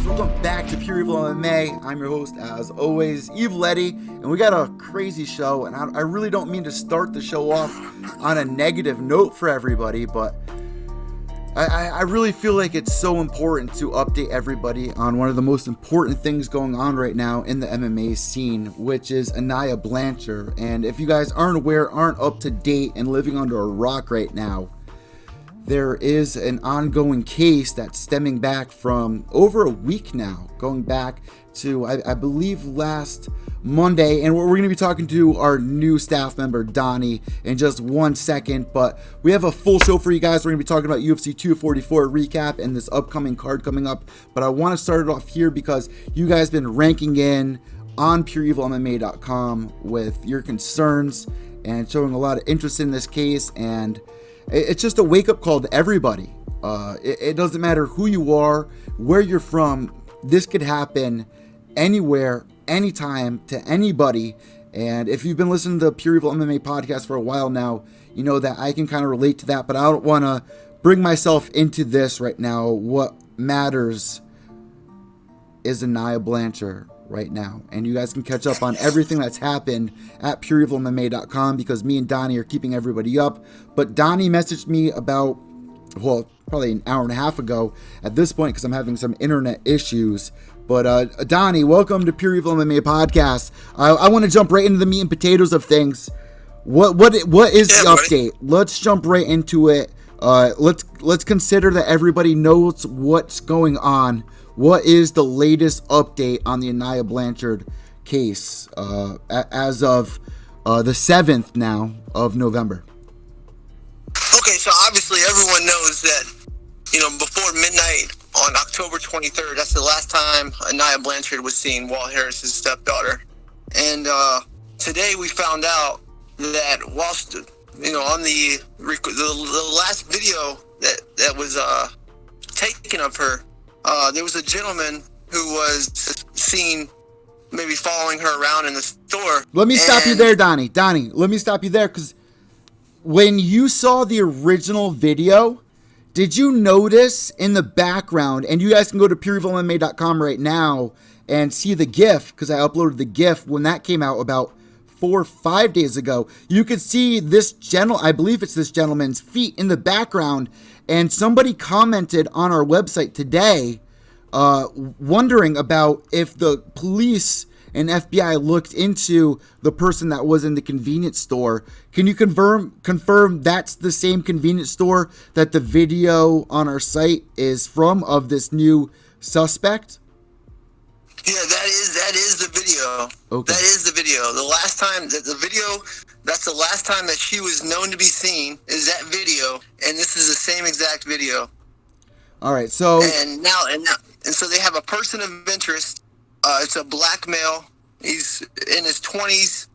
welcome back to Pure EVil MMA. I'm your host, as always, Evil Eddie, and we got a crazy show, and I really don't mean to start the show off on a negative note for everybody, but I really feel like it's so important to update everybody on one of the most important things going on right now in the MMA scene, which is Aniah Blanchard. And if you guys aren't aware, aren't up to date, and living under a rock right now, there is an ongoing case that's stemming back from over a week now, going back to, I believe, last Monday. And we're going to be talking to our new staff member, Donny, in just 1 second. But we have a full show for you guys. We're going to be talking about UFC 244 recap and this upcoming card coming up. But I want to start it off here because you guys have been ranking in on PureEvilMMA.com with your concerns and showing a lot of interest in this case. And it's just a wake-up call to everybody. It doesn't matter who you are, where you're from. This could happen anywhere, anytime, to anybody. And if you've been listening to the Pure Evil MMA podcast for a while now, you know that I can kind of relate to that. But I don't want to bring myself into this right now. What matters is Aniah Blanchard right now, and you guys can catch up on everything that's happened at PureEvilMMA.com because me and Donny are keeping everybody up. But Donny messaged me about, well, probably an hour and a half ago at this point because I'm having some internet issues. But Donny, welcome to Pure Evil MMA podcast. I want to jump right into the meat and potatoes of things. What is the update? Let's jump right into it. Let's consider that everybody knows what's going on. What is the latest update on the Aniah Blanchard case as of the 7th now of November? Okay, so obviously everyone knows that, before midnight on October 23rd, that's the last time Aniah Blanchard was seen, Walt Harris's stepdaughter. And today we found out that whilst, on the last video that was taken of her, there was a gentleman who was seen maybe following her around in the store. Let me stop you there, Donny. Donny, let me stop you there, because when you saw the original video, did you notice in the background, and you guys can go to PureEvilMMA.com right now and see the GIF, because I uploaded the GIF when that came out about 4 or 5 days ago. You could see this I believe it's this gentleman's feet in the background. And somebody commented on our website today wondering about if the police and FBI looked into the person that was in the convenience store. Can you confirm that's the same convenience store that the video on our site is from of this new suspect? Yeah, that is the video. Okay. That is the video. The last time that's the last time that she was known to be seen is that video, and this is the same exact video. All right, so so they have a person of interest. It's a black male. He's in his 20s.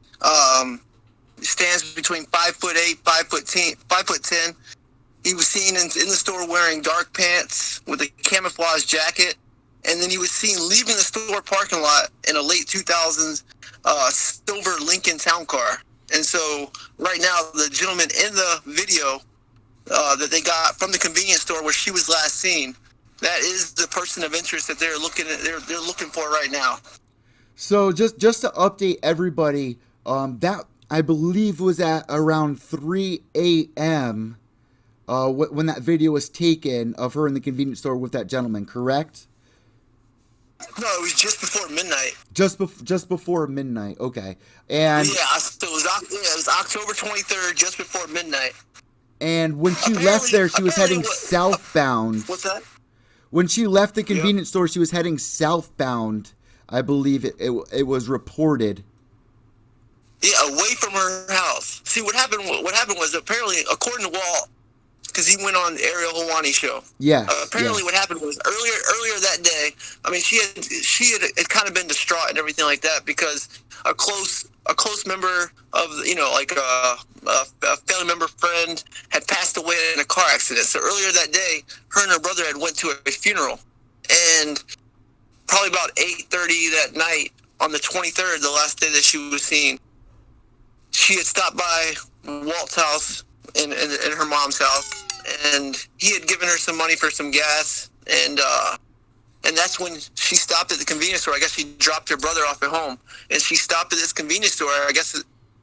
He stands between 5'8", 5'10". He was seen in the store wearing dark pants with a camouflage jacket. And then he was seen leaving the store parking lot in a late 2000s silver Lincoln Town Car. And so right now, the gentleman in the video that they got from the convenience store where she was last seen, that is the person of interest that they're looking for right now. So just to update everybody, that I believe was at around 3 a.m. When that video was taken of her in the convenience store with that gentleman, correct? No, it was just before midnight. Just before midnight, okay. And yeah, so it was October 23rd, just before midnight. And when she left there, she was heading southbound. What's that? When she left the convenience store, she was heading southbound. I believe it was reported. Yeah, away from her house. See, what happened was apparently, according to Walt, because he went on the Ariel Helwani show. Yeah. Apparently, what happened was earlier that day. I mean, she had kind of been distraught and everything like that because a close member of a family member friend had passed away in a car accident. So earlier that day, her and her brother had went to a funeral, and probably about 8:30 that night on the 23rd, the last day that she was seen, she had stopped by Walt's house in her mom's house, and he had given her some money for some gas, and And that's when she stopped at the convenience store. I guess she dropped her brother off at home, and she stopped at this convenience store. I guess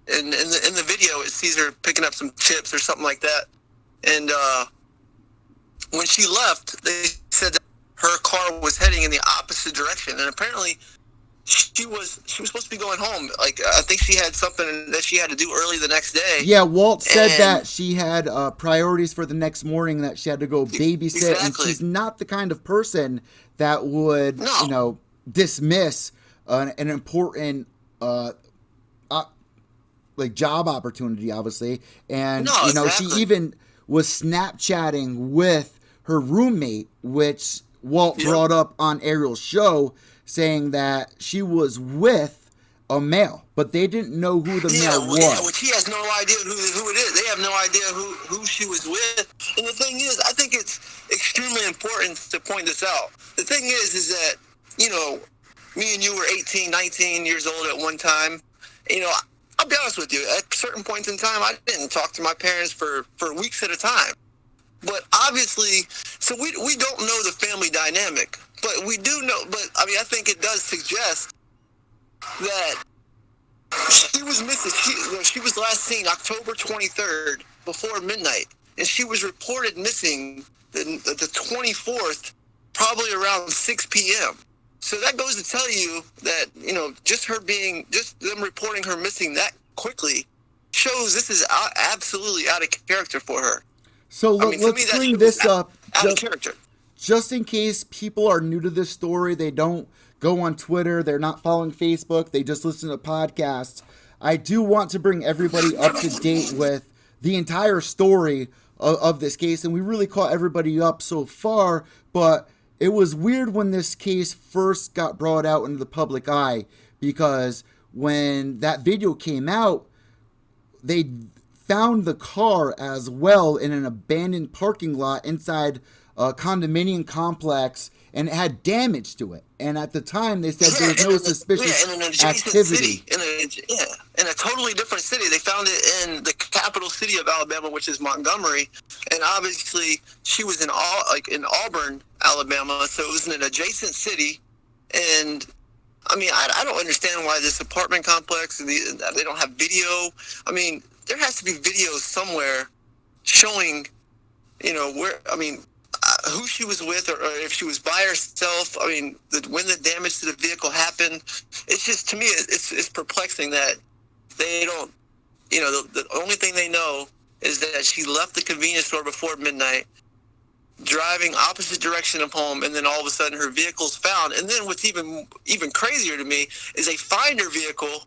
in the video, it sees her picking up some chips or something like that. And when she left, they said that her car was heading in the opposite direction, and apparently she was supposed to be going home. Like, I think she had something that she had to do early the next day. Yeah, Walt said that she had priorities for the next morning, that she had to go babysit, exactly. And she's not the kind of person that would, dismiss an important like job opportunity, obviously. And exactly. She even was Snapchatting with her roommate, which Walt brought up on Ariel's show, saying that she was with a male, but they didn't know who the male was. Yeah, which he has no idea who it is. They have no idea who she was with. And the thing is, I think it's extremely important to point this out. The thing is that, me and you were 18, 19 years old at one time. I'll be honest with you, at certain points in time, I didn't talk to my parents for weeks at a time. But obviously, so we don't know the family dynamic, but we do know, I think it does suggest that she was missing. She was last seen October 23rd before midnight, and she was reported missing the 24th, probably around 6 p.m. So that goes to tell you that, just them reporting her missing that quickly shows this is absolutely out of character for her. So let's bring this up out of character. Just in case people are new to this story, they don't go on Twitter, they're not following Facebook, they just listen to podcasts. I do want to bring everybody up to date with the entire story of this case, and we really caught everybody up so far, but it was weird when this case first got brought out into the public eye, because when that video came out, they found the car as well in an abandoned parking lot inside a condominium complex, and it had damage to it. And at the time, they said there was no suspicious activity. In a totally different city. They found it in the capital city of Alabama, which is Montgomery. And obviously, she was in Auburn, Alabama, so it was in an adjacent city. And I don't understand why this apartment complex, they don't have video. There has to be video somewhere showing, who she was with, or if she was by herself. When the damage to the vehicle happened. It's just, to me, it's perplexing that they don't, the only thing they know is that she left the convenience store before midnight, driving opposite direction of home, and then all of a sudden her vehicle's found. And then what's even crazier to me is they find her vehicle,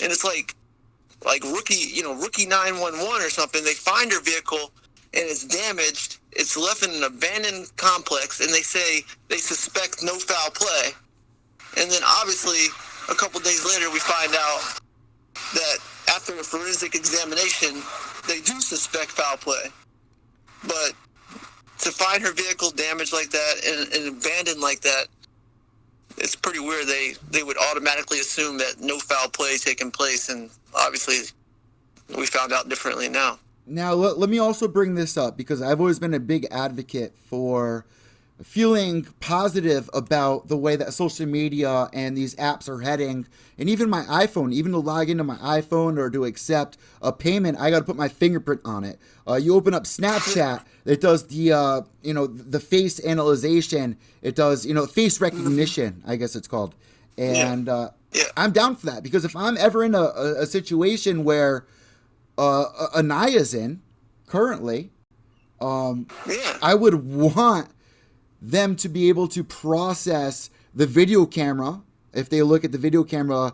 and it's like rookie 911 or something. They find her vehicle, and it's damaged. It's left in an abandoned complex, and they say they suspect no foul play. And then obviously, a couple days later, we find out that after a forensic examination, they do suspect foul play. But to find her vehicle damaged like that and abandoned like that, it's pretty weird. They would automatically assume that no foul play taking place, and obviously we found out differently now. Now, let me also bring this up, because I've always been a big advocate for feeling positive about the way that social media and these apps are heading. And even my iPhone, even to log into my iPhone or to accept a payment, I got to put my fingerprint on it. You open up Snapchat, it does the face analyzation. It does, face recognition, I guess it's called. And I'm down for that, because if I'm ever in a situation where Aniah's in currently, I would want them to be able to process the video camera. If they look at the video camera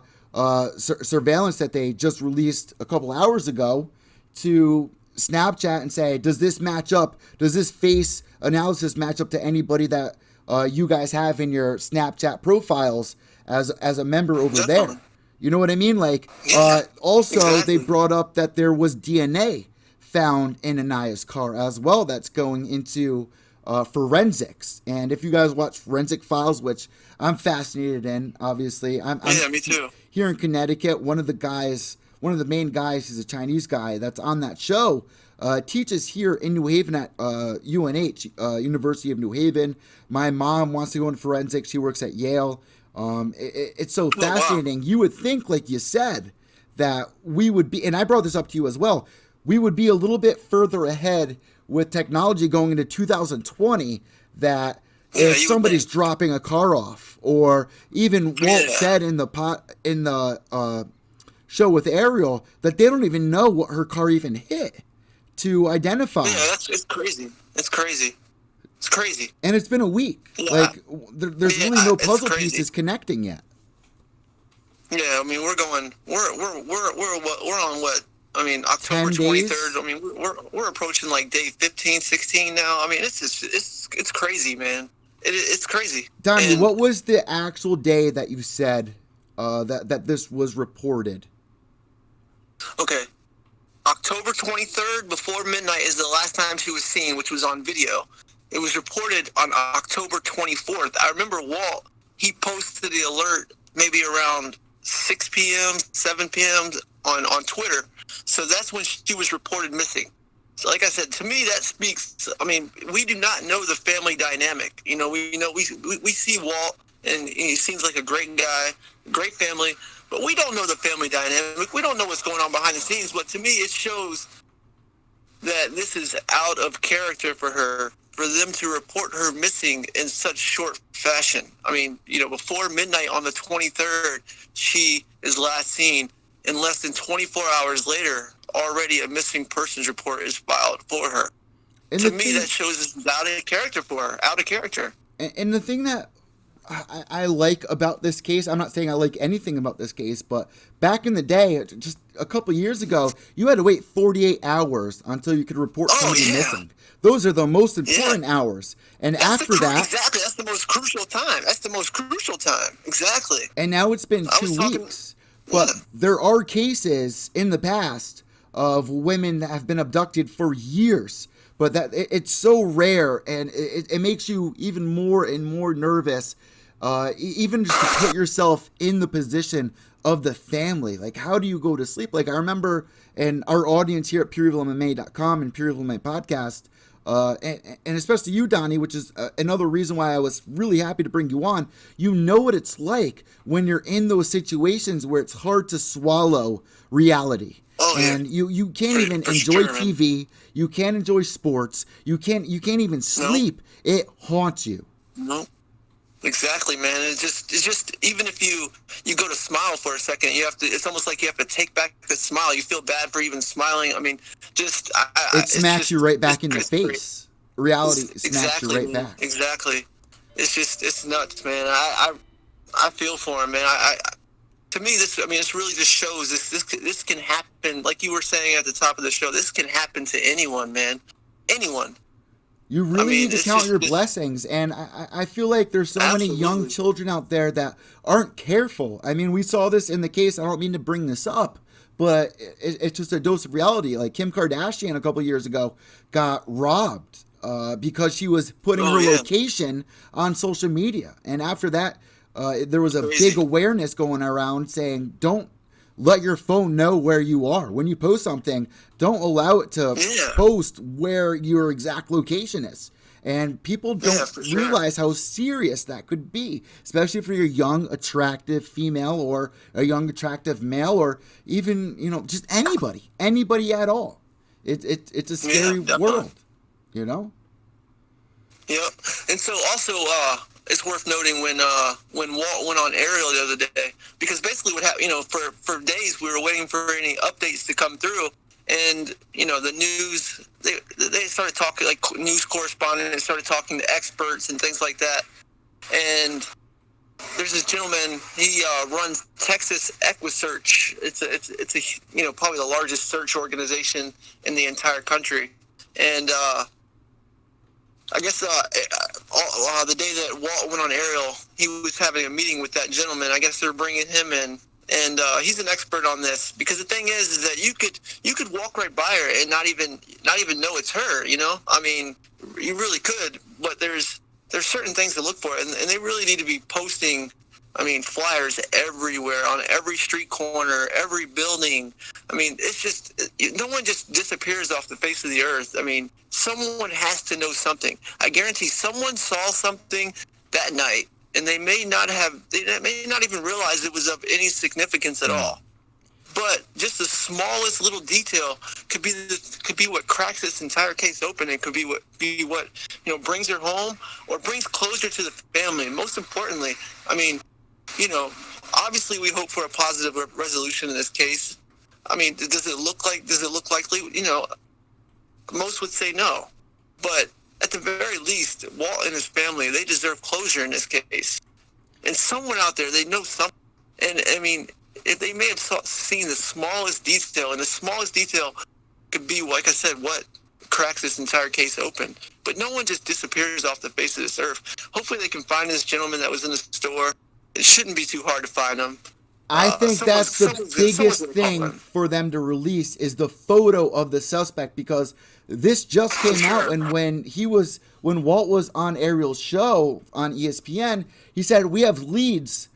surveillance that they just released a couple hours ago, to Snapchat and say, does this match up? Does this face analysis match up to anybody that you guys have in your Snapchat profiles as a member over there? You know what I mean? Also, exactly. They brought up that there was DNA found in Aniah's car as well that's going into forensics. And if you guys watch Forensic Files, which I'm fascinated in, obviously. I'm me too. Here in Connecticut, one of the main guys, he's a Chinese guy that's on that show, teaches here in New Haven at UNH, University of New Haven. My mom wants to go into forensics. She works at Yale. It's so fascinating. Wow. You would think, like you said, that we would be, and I brought this up to you as well, we would be a little bit further ahead with technology going into 2020, that if somebody's dropping a car off, or even Walt said in the show with Ariel, that they don't even know what her car even hit to identify. Yeah, it's crazy. It's crazy. It's crazy. And it's been a week. Yeah. Like, there's really no puzzle pieces connecting yet. Yeah, I mean, we're on what? I mean, October 23rd. I mean, we're approaching like day 15, 16 now. I mean, it's crazy, man. It's crazy. Donnie, what was the actual day that you said that this was reported? Okay. October 23rd, before midnight, is the last time she was seen, which was on video. It was reported on October 24th. I remember Walt, he posted the alert maybe around 6 p.m., 7 p.m. on Twitter. So that's when she was reported missing. So like I said, to me, that speaks, I mean, we do not know the family dynamic. You know, we see Walt, and he seems like a great guy, great family, but we don't know the family dynamic. We don't know what's going on behind the scenes. But to me, it shows that this is out of character for her, for them to report her missing in such short fashion. I mean, you know, before midnight on the 23rd, she is last seen, and less than 24 hours later, already a missing persons report is filed for her. And to me, that shows this is out of character for her, out of character. And the thing that I like about this case, I'm not saying I like anything about this case, but back in the day, just a couple years ago, you had to wait 48 hours until you could report somebody missing. Those are the most important hours. And that's after that... Exactly, that's the most crucial time. That's the most crucial time. Exactly. And now it's been 2 weeks. But there are cases in the past of women that have been abducted for years. But that it's so rare, and it makes you even more and more nervous, even just to put yourself in the position of the family. Like, how do you go to sleep? Like, I remember, and our audience here at PureEvilMMA.com and Pure Evil MMA Podcast, and especially you, Donnie, which is another reason why I was really happy to bring you on. You know what it's like when you're in those situations where it's hard to swallow reality. And you can't even enjoy TV. You can't enjoy sports. You can't even sleep. No. It haunts you. No. Exactly, man. It's just even if you go to smile for a second, it's almost like you have to take back the smile. You feel bad for even smiling. I mean, it smacks you right back in the face. Reality smacks you right back. Exactly. It's nuts, man. I feel for him, man. To me, this really just shows this can happen. Like you were saying at the top of the show, this can happen to anyone, man. Anyone. You really need to count your blessings, and I feel like there's so many young children out there that aren't careful. I mean, we saw this in the case. I don't mean to bring this up, but it's just a dose of reality. Like Kim Kardashian a couple years ago got robbed because she was putting her location on social media, and after that, there was a big awareness going around saying, don't let your phone know where you are. When you post something, don't allow it to post where your exact location is. And people don't realize how serious that could be, especially if you're a young, attractive female or a young, attractive male, or even, just anybody at all. It's a scary world, Yep. And so also, it's worth noting when Walt went on Ariel the other day, because basically what happened, for days we were waiting for any updates to come through, and the news, they started talking, like news correspondents started talking to experts and things like that. And there's this gentleman, he runs Texas Equisearch. It's a probably the largest search organization in the entire country, and I guess the day that Walt went on Ariel, he was having a meeting with that gentleman. I guess they're bringing him in, and he's an expert on this, because the thing is that you could walk right by her and not even know it's her. I mean, you really could, but there's certain things to look for, and they really need to be posting I mean, flyers everywhere, on every street corner, every building. I mean, it's just, no one just disappears off the face of the earth. I mean, someone has to know something. I guarantee someone saw something that night, and they may not even realize it was of any significance at all. But just the smallest little detail could be what cracks this entire case open. It could be what brings her home or brings closure to the family. And most importantly, I mean, obviously we hope for a positive resolution in this case. I mean, does it look likely? Most would say no. But at the very least, Walt and his family, they deserve closure in this case. And someone out there, they know something. And I mean, if they may have seen the smallest detail, and the smallest detail could be, like I said, what cracks this entire case open. But no one just disappears off the face of this earth. Hopefully they can find this gentleman that was in the store. It shouldn't be too hard to find him. I think that's the biggest thing for them to release is the photo of the suspect, because this just came out, and when Walt was on Ariel's show on ESPN, he said, we have leads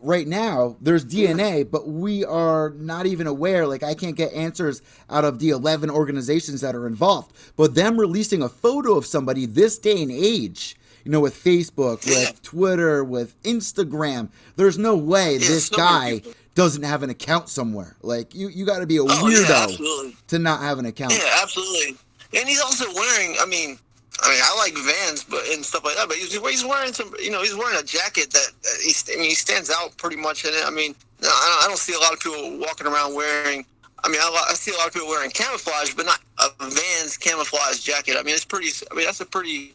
right now, there's DNA, but we are not even aware. Like, I can't get answers out of the 11 organizations that are involved. But them releasing a photo of somebody this day and age, with Facebook, with Twitter, with Instagram, there's no way this guy doesn't have an account somewhere. Like, you got to be a weirdo to not have an account. Yeah, absolutely. And he's also wearing, I mean, I like Vans, and stuff like that. But he's wearing he's wearing a jacket that he stands out pretty much in it. I mean, no, I don't see a lot of people walking around wearing. I mean, I see a lot of people wearing camouflage, but not a Vans camouflage jacket. I mean, it's pretty. I mean, that's a pretty.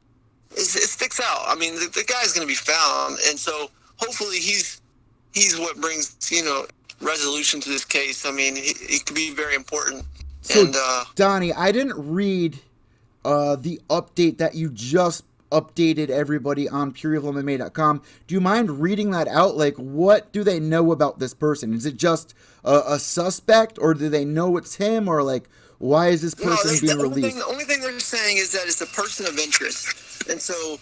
It sticks out. I mean, the guy's going to be found, and so hopefully he's what brings resolution to this case. I mean, he could be very important. So, Donnie, I didn't read the update that you just updated everybody on PureEvilMMA.com. Do you mind reading that out? Like, what do they know about this person? Is it just a suspect, or do they know it's him, or like, why is this person being released? The only thing they're saying is that it's a person of interest. And so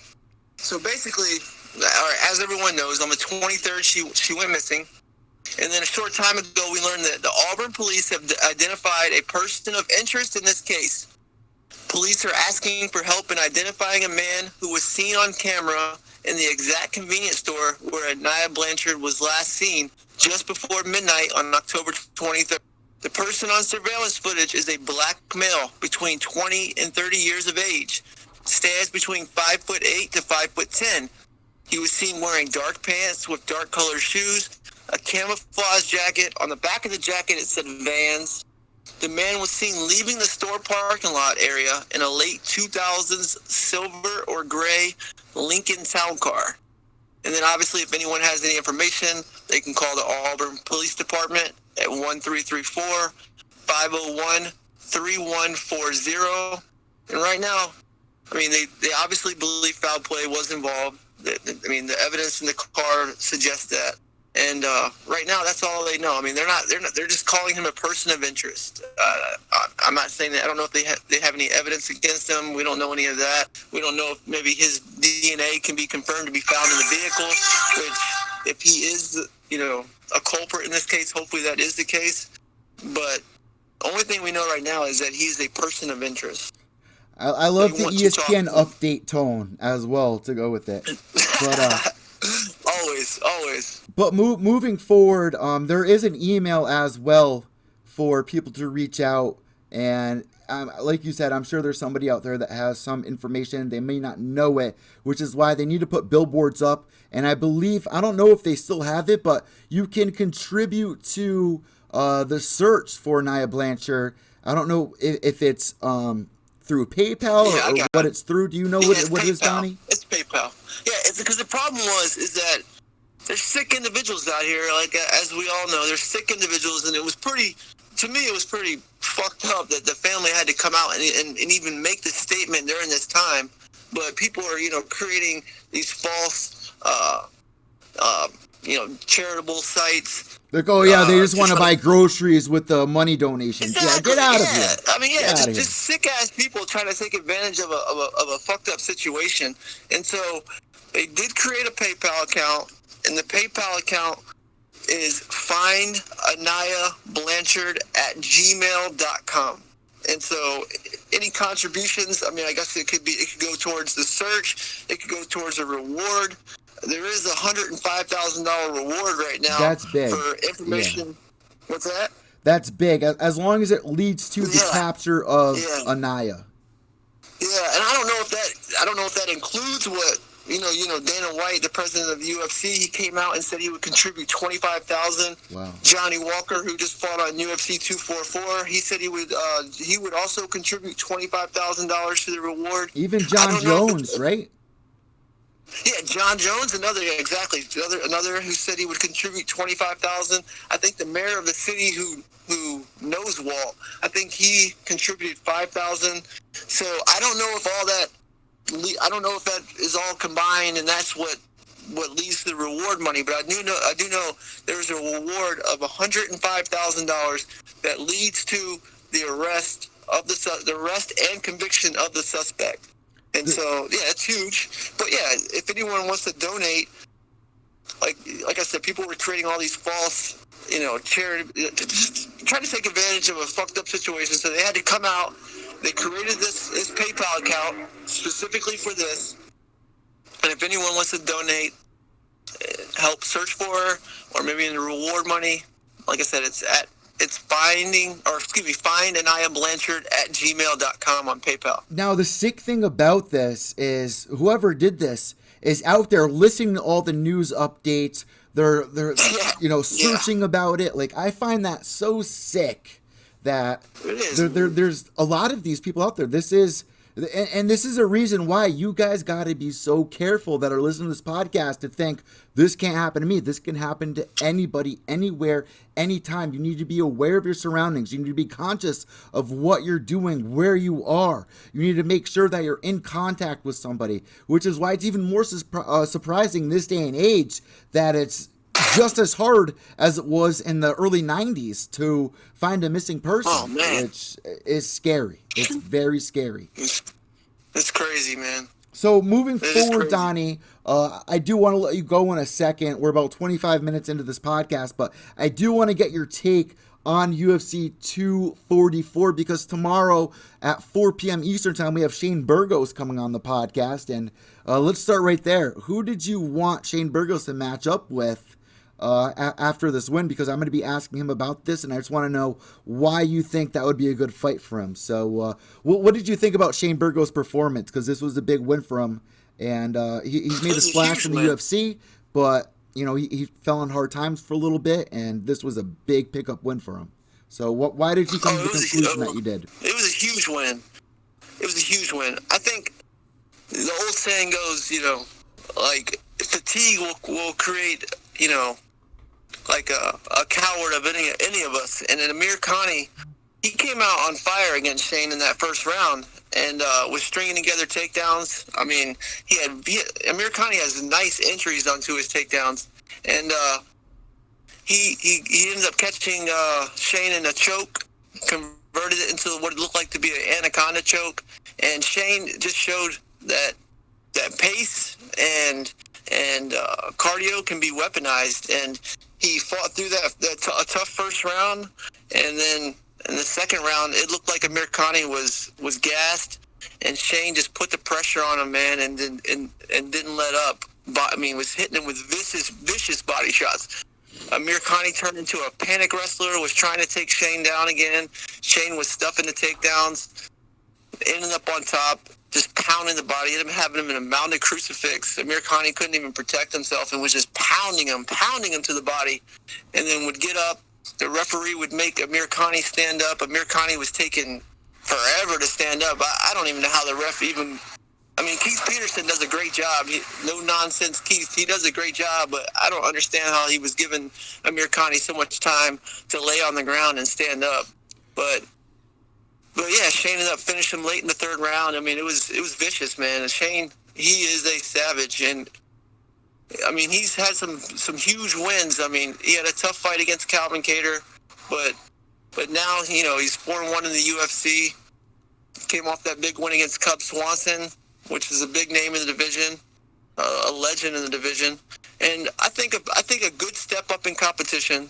basically, as everyone knows, on the 23rd, she went missing. And then a short time ago, we learned that the Auburn police have identified a person of interest in this case. Police are asking for help in identifying a man who was seen on camera in the exact convenience store where Aniah Blanchard was last seen just before midnight on October 23rd. The person on surveillance footage is a black male between 20 and 30 years of age, stands between 5'8" to 5'10". He was seen wearing dark pants with dark colored shoes, a camouflage jacket. On the back of the jacket, it said Vans. The man was seen leaving the store parking lot area in a late 2000s silver or gray Lincoln Town Car. And then obviously, if anyone has any information, they can call the Auburn Police Department at 1334-501-3140. And right now, I mean, they obviously believe foul play was involved. I mean, the evidence in the car suggests that. And right now, that's all they know. I mean, they're just calling him a person of interest. I'm not saying that. I don't know if they have any evidence against him. We don't know any of that. We don't know if maybe his DNA can be confirmed to be found in the vehicle, which if he is, a culprit in this case, hopefully that is the case. But the only thing we know right now is that he's a person of interest. I love the ESPN update tone as well to go with it. But always. But moving forward, there is an email as well for people to reach out. And like you said, I'm sure there's somebody out there that has some information. They may not know it, which is why they need to put billboards up. And I believe, I don't know if they still have it, but you can contribute to the search for Aniah Blanchard. I don't know if it's through PayPal or what it's through. Do you know what it is, Donnie? It's PayPal. Yeah, it's because the problem is that there's sick individuals out here. Like, as we all know, there's sick individuals, and it was pretty fucked up that the family had to come out and even make this statement during this time. But people are, creating these false, charitable sites. Like, oh yeah, they just want to buy groceries with the money donations. Exactly. Yeah, get out of here. I mean, just sick ass people trying to take advantage of a fucked up situation. And so they did create a PayPal account. and the PayPal account is findaniahblanchard@gmail.com. And so any contributions, I mean, I guess it could go towards the search. It could go towards a reward. There is a $105,000 reward right now. That's big. For information. Yeah. What's that? That's big, as long as it leads to the capture of Aniah. Yeah, and I don't know if that includes what Dana White, the president of the UFC, he came out and said he would contribute $25,000. Wow. Johnny Walker, who just fought on UFC 244, he said he would also contribute $25,000 to the reward. Even John Jones, right? Yeah, John Jones, another who said he would contribute $25,000. I think the mayor of the city who knows Walt, I think he contributed $5,000. So I don't know if that is all combined, and that's what leads to the reward money. But I do know there's a reward of $105,000 that leads to the arrest and conviction of the suspect. And so, yeah, it's huge. But yeah, if anyone wants to donate, like I said, people were creating all these false, charity, trying to take advantage of a fucked up situation. So they had to come out. They created this PayPal account specifically for this. And if anyone wants to donate, help search for her, or maybe in the reward money, like I said, it's findaniahblanchard@gmail.com on PayPal. Now, the sick thing about this is whoever did this is out there listening to all the news updates. They're searching about it. Like, I find that so sick that there's a lot of these people out there. This is a reason why you guys got to be so careful that are listening to this podcast to think this can't happen to me. This can happen to anybody, anywhere, anytime. You need to be aware of your surroundings. You need to be conscious of what you're doing, where you are. You need to make sure that you're in contact with somebody, which is why it's even more surprising this day and age that it's just as hard as it was in the early 90s to find a missing person, which is scary. It's very scary. It's crazy, man. So moving forward, Donny, I do want to let you go in a second. We're about 25 minutes into this podcast, but I do want to get your take on UFC 244 because tomorrow at 4 p.m. Eastern time, we have Shane Burgos coming on the podcast. And let's start right there. Who did you want Shane Burgos to match up with after this win, because I'm going to be asking him about this, and I just want to know why you think that would be a good fight for him. So what did you think about Shane Burgos' performance? Because this was a big win for him, and he's made a splash in the UFC, but he fell on hard times for a little bit, and this was a big pickup win for him. So why did you come to the conclusion that you did? It was a huge win. I think the old saying goes, like fatigue will create, like a coward of any of us. And then Amir Khani, he came out on fire against Shane in that first round and was stringing together takedowns. I mean, Amir Khani has nice entries onto his takedowns, and he ended up catching Shane in a choke, converted it into what it looked like to be an anaconda choke, and Shane just showed that pace and cardio can be weaponized, and he fought through a tough first round, and then in the second round it looked like Amir Khani was gassed, and Shane just put the pressure on him, man, and didn't let up. I mean, was hitting him with vicious body shots. Amir Khani turned into a panic wrestler, was trying to take Shane down again. Shane was stuffing the takedowns, ended up on top, just pounding the body, having him in a mounted crucifix. Amir Khani couldn't even protect himself and was just pounding him to the body, and then would get up. The referee would make Amir Khani stand up. Amir Khani was taking forever to stand up. I don't even know how the ref even... I mean, Keith Peterson does a great job. No nonsense, Keith. He does a great job, but I don't understand how he was giving Amir Khani so much time to lay on the ground and stand up. But yeah, Shane ended up finishing late in the third round. I mean, it was vicious, man. And Shane, he is a savage, and I mean, he's had some huge wins. I mean, he had a tough fight against Calvin Kattar, but now he's 4-1 in the UFC. Came off that big win against Cub Swanson, which is a big name in the division, a legend in the division, And I think a good step up in competition,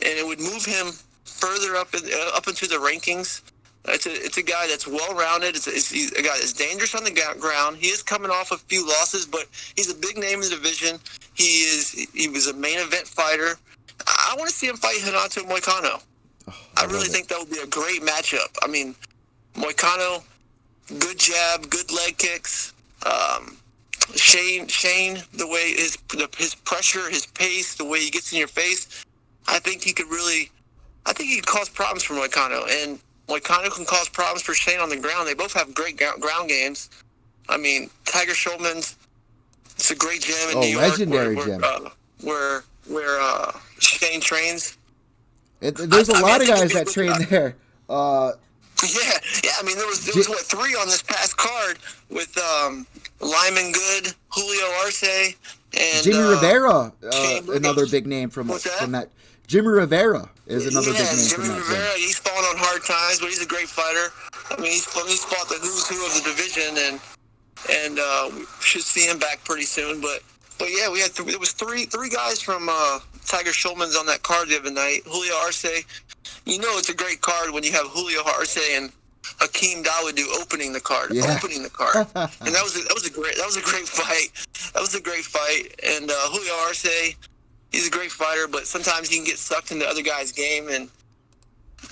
and it would move him further up into the rankings. It's a guy that's well-rounded. He's a guy that's dangerous on the ground. He is coming off a few losses, but he's a big name in the division. He was a main event fighter. I want to see him fight Renato Moicano. I really think that would be a great matchup. I mean, Moicano, good jab, good leg kicks. Shane, the way his pressure, his pace, the way he gets in your face, I think he could cause problems for Moicano, and Moicano can cause problems for Shane on the ground. They both have great ground games. I mean, Tiger Schulman's, it's a great gym in New York, legendary gym, where Shane trains. There's a lot of guys that train there. Yeah. I mean, there was 3 on this past card with Lyman Good, Julio Arce, and Jimmy Rivera, another big name from that. Jimmy Rivera is another big name from that. Jimmy Rivera, he's fallen on hard times, but he's a great fighter. I mean, he's fought the who's who of the division, and we should see him back pretty soon. But yeah, we had there was three guys from Tiger Schulman's on that card the other night. Julio Arce, it's a great card when you have Julio Arce and Hakeem Dawodu opening the card, and that was a great fight. That was a great fight, and Julio Arce, he's a great fighter, but sometimes he can get sucked into other guys' game, and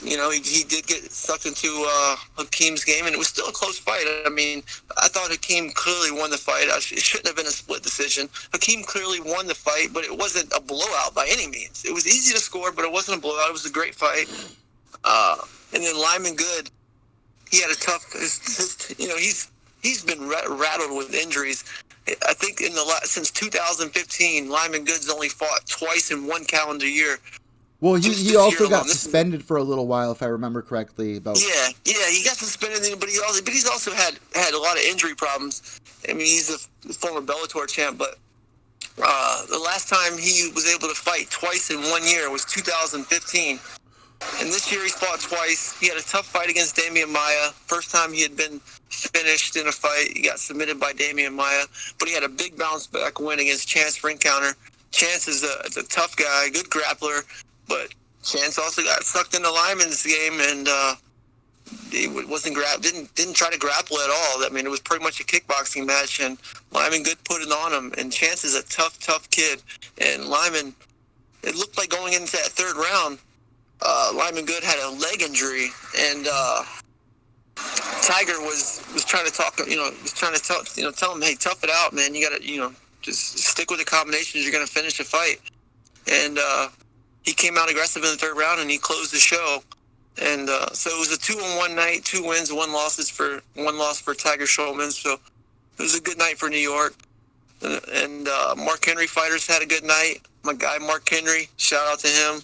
he did get sucked into Hakeem's game, and it was still a close fight. I mean, I thought Hakeem clearly won the fight. It shouldn't have been a split decision. Hakeem clearly won the fight, but it wasn't a blowout by any means. It was easy to score, but it wasn't a blowout. It was a great fight. And then Lyman Good, he had a tough. He's been rattled with injuries. I think since 2015, Lyman Good's only fought twice in one calendar year. Well, he also got suspended for a little while, if I remember correctly. Yeah, he got suspended, but he's also had a lot of injury problems. I mean, he's a former Bellator champ, but the last time he was able to fight twice in 1 year was 2015. And this year he's fought twice. He had a tough fight against Damian Maia. First time he had been finished in a fight, he got submitted by Damian Maia, but he had a big bounce back win against Chance Ringcounter. Chance is a tough guy, good grappler, but Chance also got sucked into Lyman's game, and he didn't try to grapple at all. I mean, it was pretty much a kickboxing match, and Lyman Good put it on him. And Chance is a tough kid, and Lyman, it looked like going into that third round, Lyman Good had a leg injury, and Tiger was trying to talk, tell him, hey, tough it out, man. You got to, just stick with the combinations. You're going to finish the fight. And he came out aggressive in the third round, and he closed the show. And so it was a 2-on-1 night, 2 wins, 1 loss for Tiger Schulman. So it was a good night for New York. And Mark Henry fighters had a good night. My guy Mark Henry, shout out to him.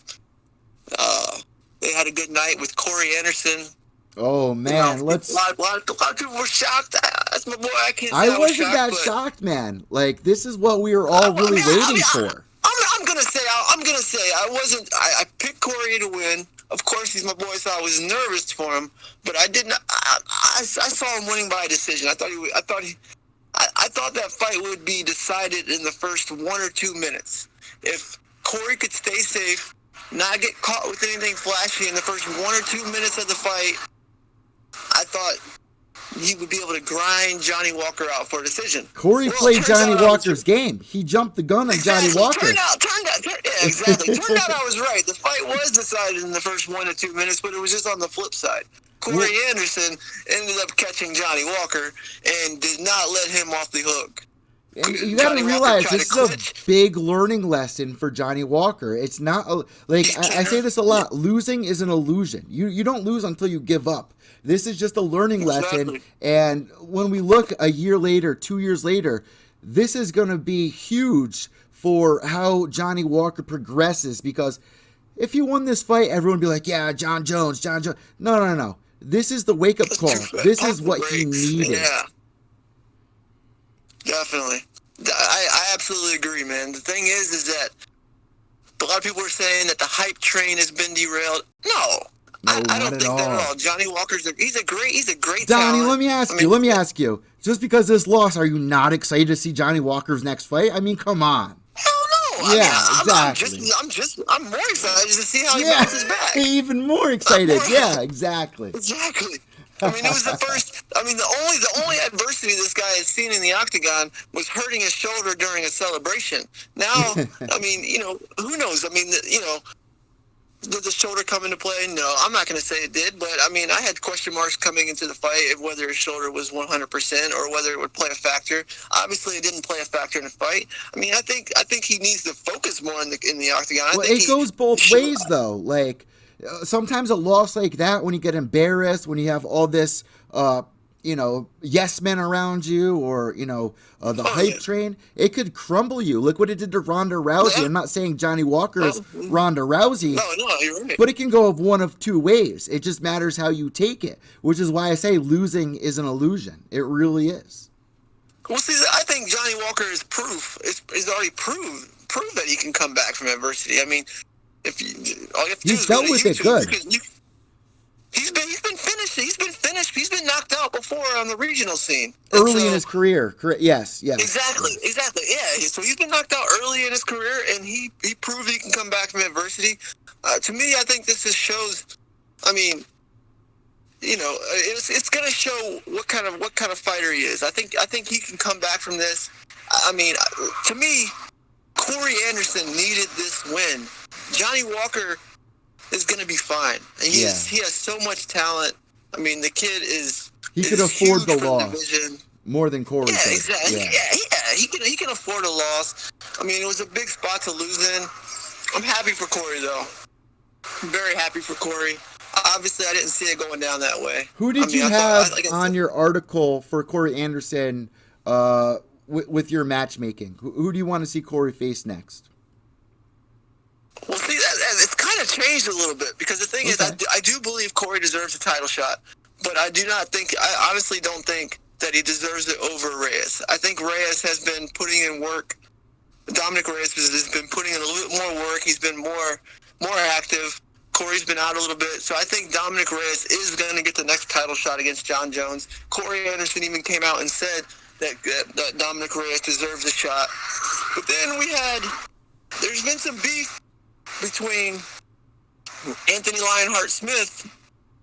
They had a good night with Corey Anderson. Oh man, a lot of people were shocked. That's my boy. I wasn't that shocked, man. Like, this is what we were all really waiting for. I'm gonna say I wasn't. I picked Corey to win. Of course, he's my boy, so I was nervous for him. But I didn't. I saw him winning by a decision. I thought that fight would be decided in the first 1 or 2 minutes. If Corey could stay safe, not get caught with anything flashy in the first 1 or 2 minutes of the fight, I thought he would be able to grind Johnny Walker out for a decision. Corey played Johnny Walker's game. He jumped the gun on Johnny Walker. Turned out, exactly. Turned out I was right. The fight was decided in the first 1 or 2 minutes, but it was just on the flip side. Corey Anderson ended up catching Johnny Walker and did not let him off the hook. And you got to realize this is a big learning lesson for Johnny Walker. It's not I say this a lot. Losing is an illusion. You don't lose until you give up. This is just a learning lesson. And when we look a year later, 2 years later, this is going to be huge for how Johnny Walker progresses. Because if he won this fight, everyone would be like, yeah, John Jones. No. This is the wake-up call. This is what he needed. Yeah. Definitely. I absolutely agree, man. The thing is that a lot of people are saying that the hype train has been derailed. No, I don't think that at all. Johnny Walker's he's a great Donnie, talent. let me ask you. Just because this loss, are you not excited to see Johnny Walker's next fight? I mean, come on. exactly. I'm more excited to see how he bounces back. Even more excited. Yeah, exactly. Exactly. I mean, it was the first. I mean, the only adversity this guy had seen in the octagon was hurting his shoulder during a celebration. Now, I mean, who knows? I mean, did the shoulder come into play? No, I'm not going to say it did, but I mean, I had question marks coming into the fight of whether his shoulder was 100% or whether it would play a factor. Obviously, it didn't play a factor in the fight. I mean, I think he needs to focus more in the octagon. Well, it goes both ways, though. Like, sometimes a loss like that, when you get embarrassed, when you have all this, yes men around you, or the hype train, it could crumble you. Look what it did to Ronda Rousey. Yeah. I'm not saying Johnny Walker's Ronda Rousey. No, you're right. But it can go of one of two ways. It just matters how you take it, which is why I say losing is an illusion. It really is. Well, see, I think Johnny Walker is proof. Is already proved that he can come back from adversity. I mean, all you have to do is dealt with it good. He's been finished. He's been finished. He's been knocked out before on the regional scene. Early in his career. Yes. Exactly. Yeah. So he's been knocked out early in his career, and he proved he can come back from adversity. To me, I think this just shows. I mean, it's going to show what kind of fighter he is. I think he can come back from this. I mean, to me, Corey Anderson needed this win. Johnny Walker is going to be fine. And he has so much talent. I mean, the kid is. He could afford the loss more than Corey. Yeah, exactly. Yeah. He can afford a loss. I mean, it was a big spot to lose in. I'm happy for Corey, though. I'm very happy for Corey. Obviously, I didn't see it going down that way. Who did you have on your article for Corey Anderson with your matchmaking? Who do you want to see Corey face next? Well, see, it's kind of changed a little bit, because the thing is, I do believe Corey deserves a title shot, but I honestly don't think that he deserves it over Reyes. I think Reyes has been putting in work. Dominic Reyes has been putting in a little bit more work. He's been more active. Corey's been out a little bit, so I think Dominic Reyes is going to get the next title shot against John Jones. Corey Anderson even came out and said that Dominic Reyes deserves a shot. But then there's been some beef between Anthony Lionheart Smith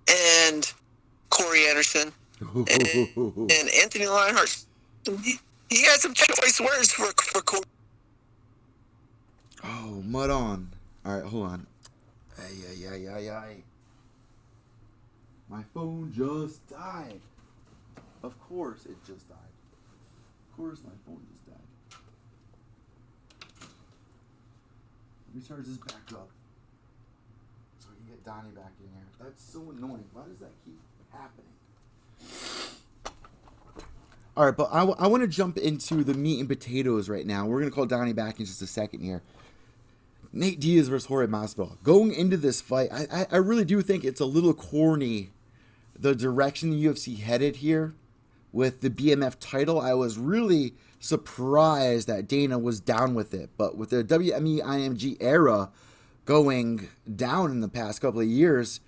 and Corey Anderson. And Anthony Lionheart, he had some choice words for Corey. Oh, mud on. All right, hold on. Ay. My phone just died. Of course it just died. Of course my phone just died. Let me charge this back up so we can get Donnie back in here. That's so annoying. Why does that keep happening? All right, but I want to jump into the meat and potatoes right now. We're going to call Donnie back in just a second here. Nate Diaz versus Jorge Masvidal. Going into this fight, I really do think it's a little corny, the direction the UFC headed here with the BMF title. I was really surprised that Dana was down with it. But with the WME IMG era going down in the past couple of years,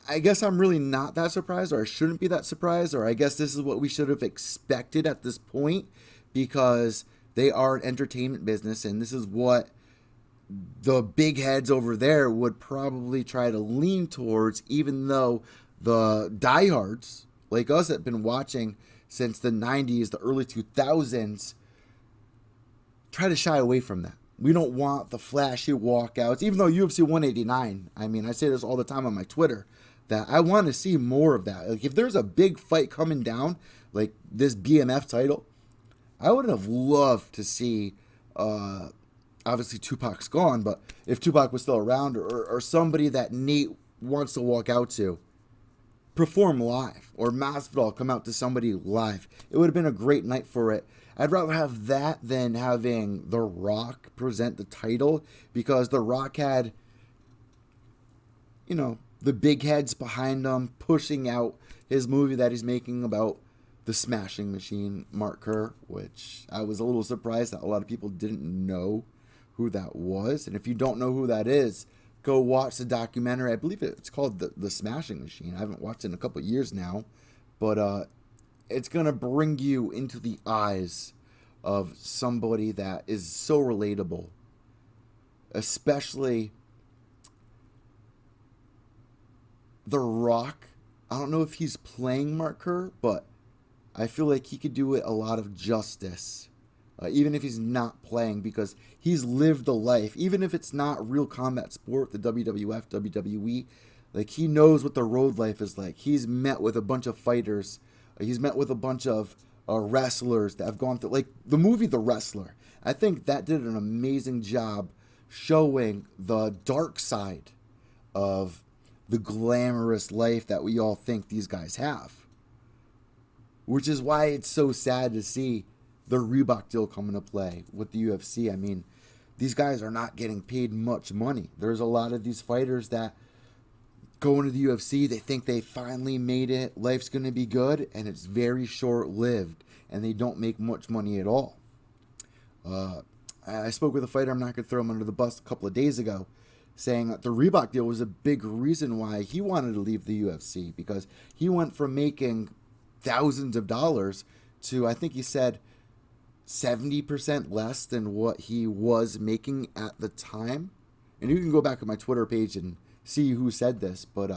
I guess I'm really not that surprised, or I shouldn't be that surprised, or I guess this is what we should have expected at this point, because they are an entertainment business, and this is what the big heads over there would probably try to lean towards, even though the diehards like us that have been watching since the 90s, the early 2000s, try to shy away from that. We don't want the flashy walkouts, even though UFC 189, I mean, I say this all the time on my Twitter, that I want to see more of that. Like, if there's a big fight coming down, like this BMF title, I would have loved to see, obviously Tupac's gone, but if Tupac was still around, or somebody that Nate wants to walk out to, perform live, or Masvidal come out to somebody live. It would have been a great night for it. I'd rather have that than having The Rock present the title, because The Rock had, the big heads behind him pushing out his movie that he's making about the Smashing Machine, Mark Kerr, which I was a little surprised that a lot of people didn't know who that was. And if you don't know who that is, go watch the documentary. I believe it's called the Smashing Machine. I haven't watched it in a couple of years now, but it's going to bring you into the eyes of somebody that is so relatable, especially The Rock. I don't know if he's playing Mark Kerr, but I feel like he could do it a lot of justice, even if he's not playing, because he's lived the life. Even if it's not real combat sport, the WWF, WWE, like, he knows what the road life is like. He's met with a bunch of fighters. He's met with a bunch of wrestlers that have gone through, like the movie The Wrestler. I think that did an amazing job showing the dark side of the glamorous life that we all think these guys have. Which is why it's so sad to see the Reebok deal come into play with the UFC. I mean, these guys are not getting paid much money. There's a lot of these fighters that go into the UFC, they think they finally made it, life's going to be good, and it's very short-lived, and they don't make much money at all. I spoke with a fighter, I'm not going to throw him under the bus, a couple of days ago, saying that the Reebok deal was a big reason why he wanted to leave the UFC, because he went from making thousands of dollars to, I think he said, 70% less than what he was making at the time. And you can go back to my Twitter page and see who said this, but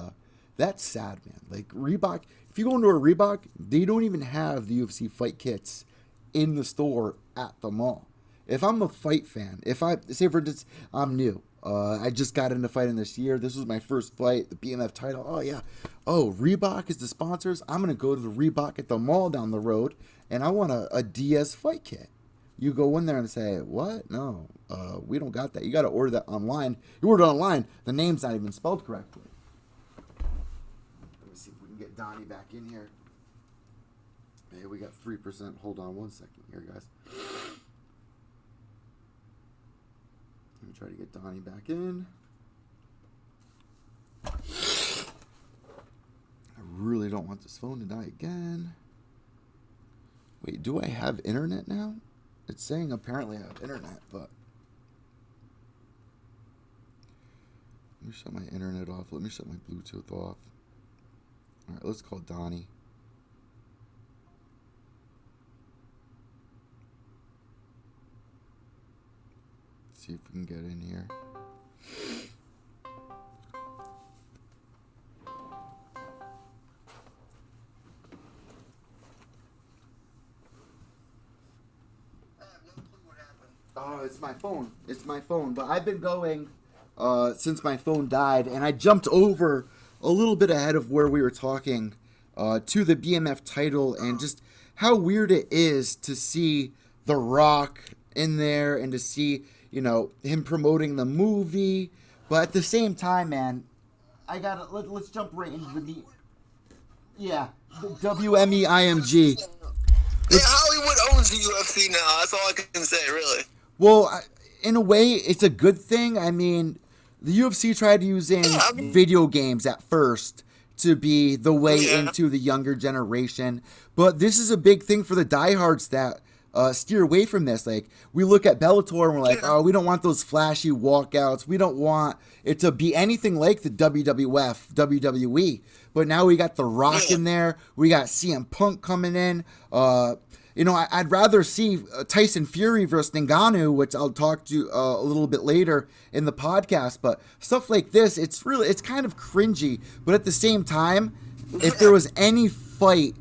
that's sad, man. Like, Reebok, if you go into a Reebok, they don't even have the UFC fight kits in the store at the mall. If I'm a fight fan, if I, say for instance, I'm new, I just got into fighting this year, this was my first fight, the BMF title, oh yeah, oh, Reebok is the sponsors, I'm going to go to the Reebok at the mall down the road, and I want a Diaz fight kit. You go in there and say, what? No, we don't got that. You got to order that online. You order it online, the name's not even spelled correctly. Let me see if we can get Donnie back in here. Hey, we got 3%. Hold on one second here, guys. Let me try to get Donnie back in. I really don't want this phone to die again. Wait, do I have internet now? It's saying apparently I have internet, but let me shut my internet off. Let me shut my Bluetooth off. All right, let's call Donnie. See if we can get in here. Oh, it's my phone. It's my phone. But I've been going since my phone died, and I jumped over a little bit ahead of where we were talking to the BMF title, and just how weird it is to see The Rock in there and to see, you know, him promoting the movie. But at the same time, man, let's jump right into the meat. Yeah, the WMEIMG. Yeah, Hollywood owns the UFC now. That's all I can say, really. Well, in a way, it's a good thing. I mean, the UFC tried using video games at first to be the way into the younger generation. But this is a big thing for the diehards that steer away from this. Like, we look at Bellator and we're like, oh, we don't want those flashy walkouts. We don't want it to be anything like the WWF, WWE. But now we got The Rock in there. We got CM Punk coming in. You know, I'd rather see TYSON FURY versus Ngannou, which I'll talk to a little bit later in the podcast. But stuff like this, it's kind of cringy. But at the same time, if there was any fight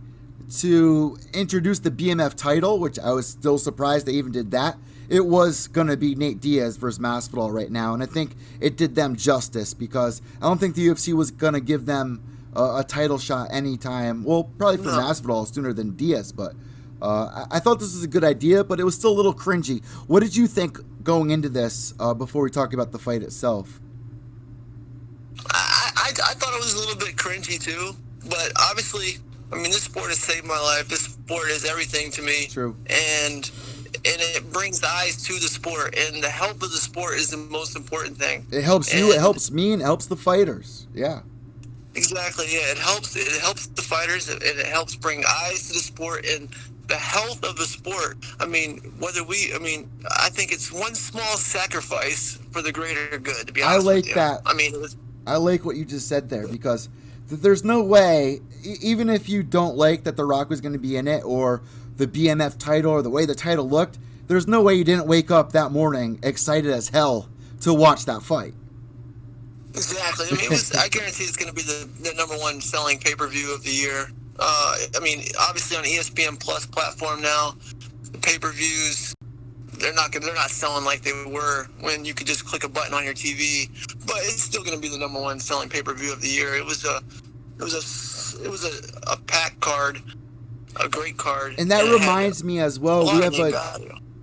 to introduce the BMF title, which I was still surprised they even did that, it was going to be Nate Diaz versus Masvidal right now. And I think it did them justice, because I don't think the UFC was going to give them a title shot anytime. Well, probably for Masvidal sooner than Diaz, but I thought this was a good idea, but it was still a little cringy. What did you think going into this before we talk about the fight itself? I thought it was a little bit cringy too, but obviously, I mean, this sport has saved my life. This sport is everything to me. True. And it brings eyes to the sport, and the health of the sport is the most important thing. It helps you, it helps me, and it helps the fighters. Yeah. Exactly. Yeah, it helps the fighters, and it helps bring eyes to the sport and the health of the sport. I mean, I think it's one small sacrifice for the greater good, to be honest with you. That. I mean, I like what you just said there, because there's no way, even if you don't like that The Rock was going to be in it, or the BMF title or the way the title looked, there's no way you didn't wake up that morning excited as hell to watch that fight. Exactly. I mean, I guarantee it's going to be the number one selling pay-per-view of the year. I mean, obviously on ESPN Plus platform now, the pay-per-views, they're not selling like they were when you could just click a button on your TV. But it's still going to be the number one selling pay-per-view of the year. It was a packed card, a great card. And that reminds me as well,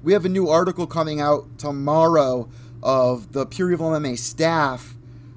we have a new article coming out tomorrow of the Pure EVil MMA staff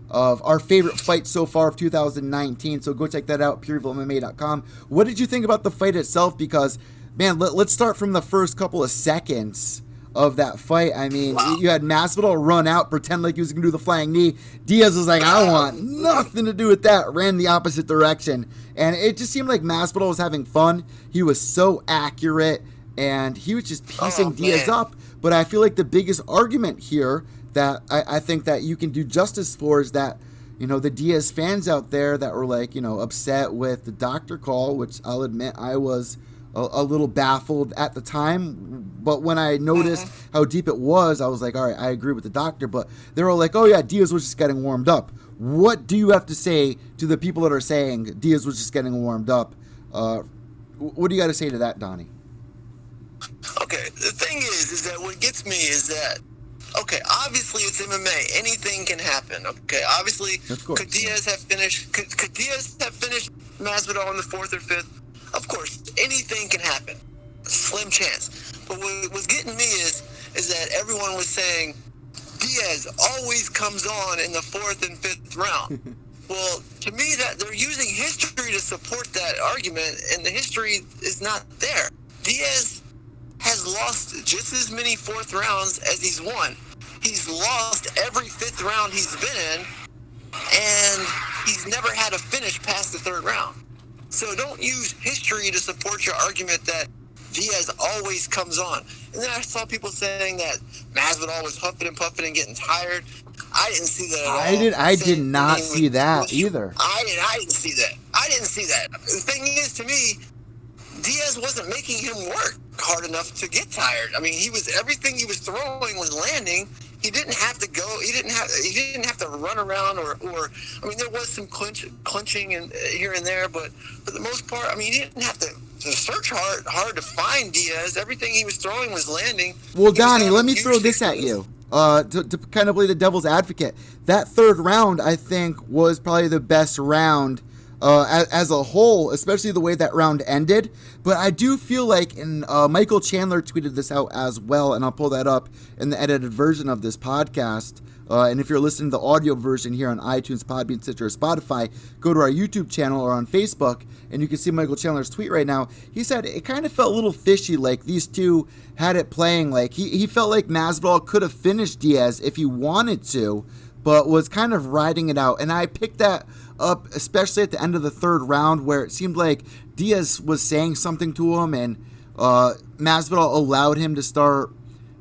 of our favorite fight so far of 2019. So go check that out, pureevilmma.com. What did you think about the fight itself? Because, man, let's start from the first couple of seconds of that fight. I mean, you had Masvidal run out, pretend like he was going to do the flying knee. Diaz was like, I want nothing to do with that. Ran the opposite direction. And it just seemed like Masvidal was having fun. He was so accurate, and he was just piecing Diaz up. But I feel like the biggest argument here that I think that you can do justice for is that, you know, the Diaz fans out there that were like, you know, upset with the doctor call, which I'll admit I was a little baffled at the time. But when I noticed how deep it was, I was like, all right, I agree with the doctor. But they were like, oh yeah, Diaz was just getting warmed up. What do you have to say to the people that are saying Diaz was just getting warmed up? What do you got to say to that, Donnie? Okay, the thing is that what gets me is that, okay, obviously it's MMA. Anything can happen. Okay, obviously, could Diaz have finished Masvidal in the 4th or 5th? Of course, anything can happen. Slim chance. But what was getting me is that everyone was saying Diaz always comes on in the 4th and 5th round. Well, to me, that they're using history to support that argument, and the history is not there. Diaz has lost just as many 4th rounds as he's won. He's lost every 5th round he's been in, and he's never had a finish past the 3rd round. So don't use history to support your argument that Diaz always comes on. And then I saw people saying that Masvidal was huffing and puffing and getting tired. I didn't see that at all. I did not see that either. I didn't see that. The thing is, to me, Diaz wasn't making him work hard enough to get tired. I mean, everything he was throwing was landing. He didn't have to go. He didn't have to run around or I mean, there was some clinching and here and there, but for the most part, I mean, he didn't have to search hard to find Diaz. Everything he was throwing was landing. Well, Donnie, let me throw this at you. To kind of play the devil's advocate. That 3rd round, I think, was probably the best round as a whole, especially the way that round ended. But I do feel like, and Michael Chandler tweeted this out as well, and I'll pull that up in the edited version of this podcast. And if you're listening to the audio version here on iTunes, Podbean, Stitcher, or Spotify, go to our YouTube channel or on Facebook, and you can see Michael Chandler's tweet right now. He said it kind of felt a little fishy, like these two had it playing. Like he felt like Masvidal could have finished Diaz if he wanted to, but was kind of riding it out. And I picked that up, especially at the end of the 3rd round, where it seemed like Diaz was saying something to him, and Masvidal allowed him to start,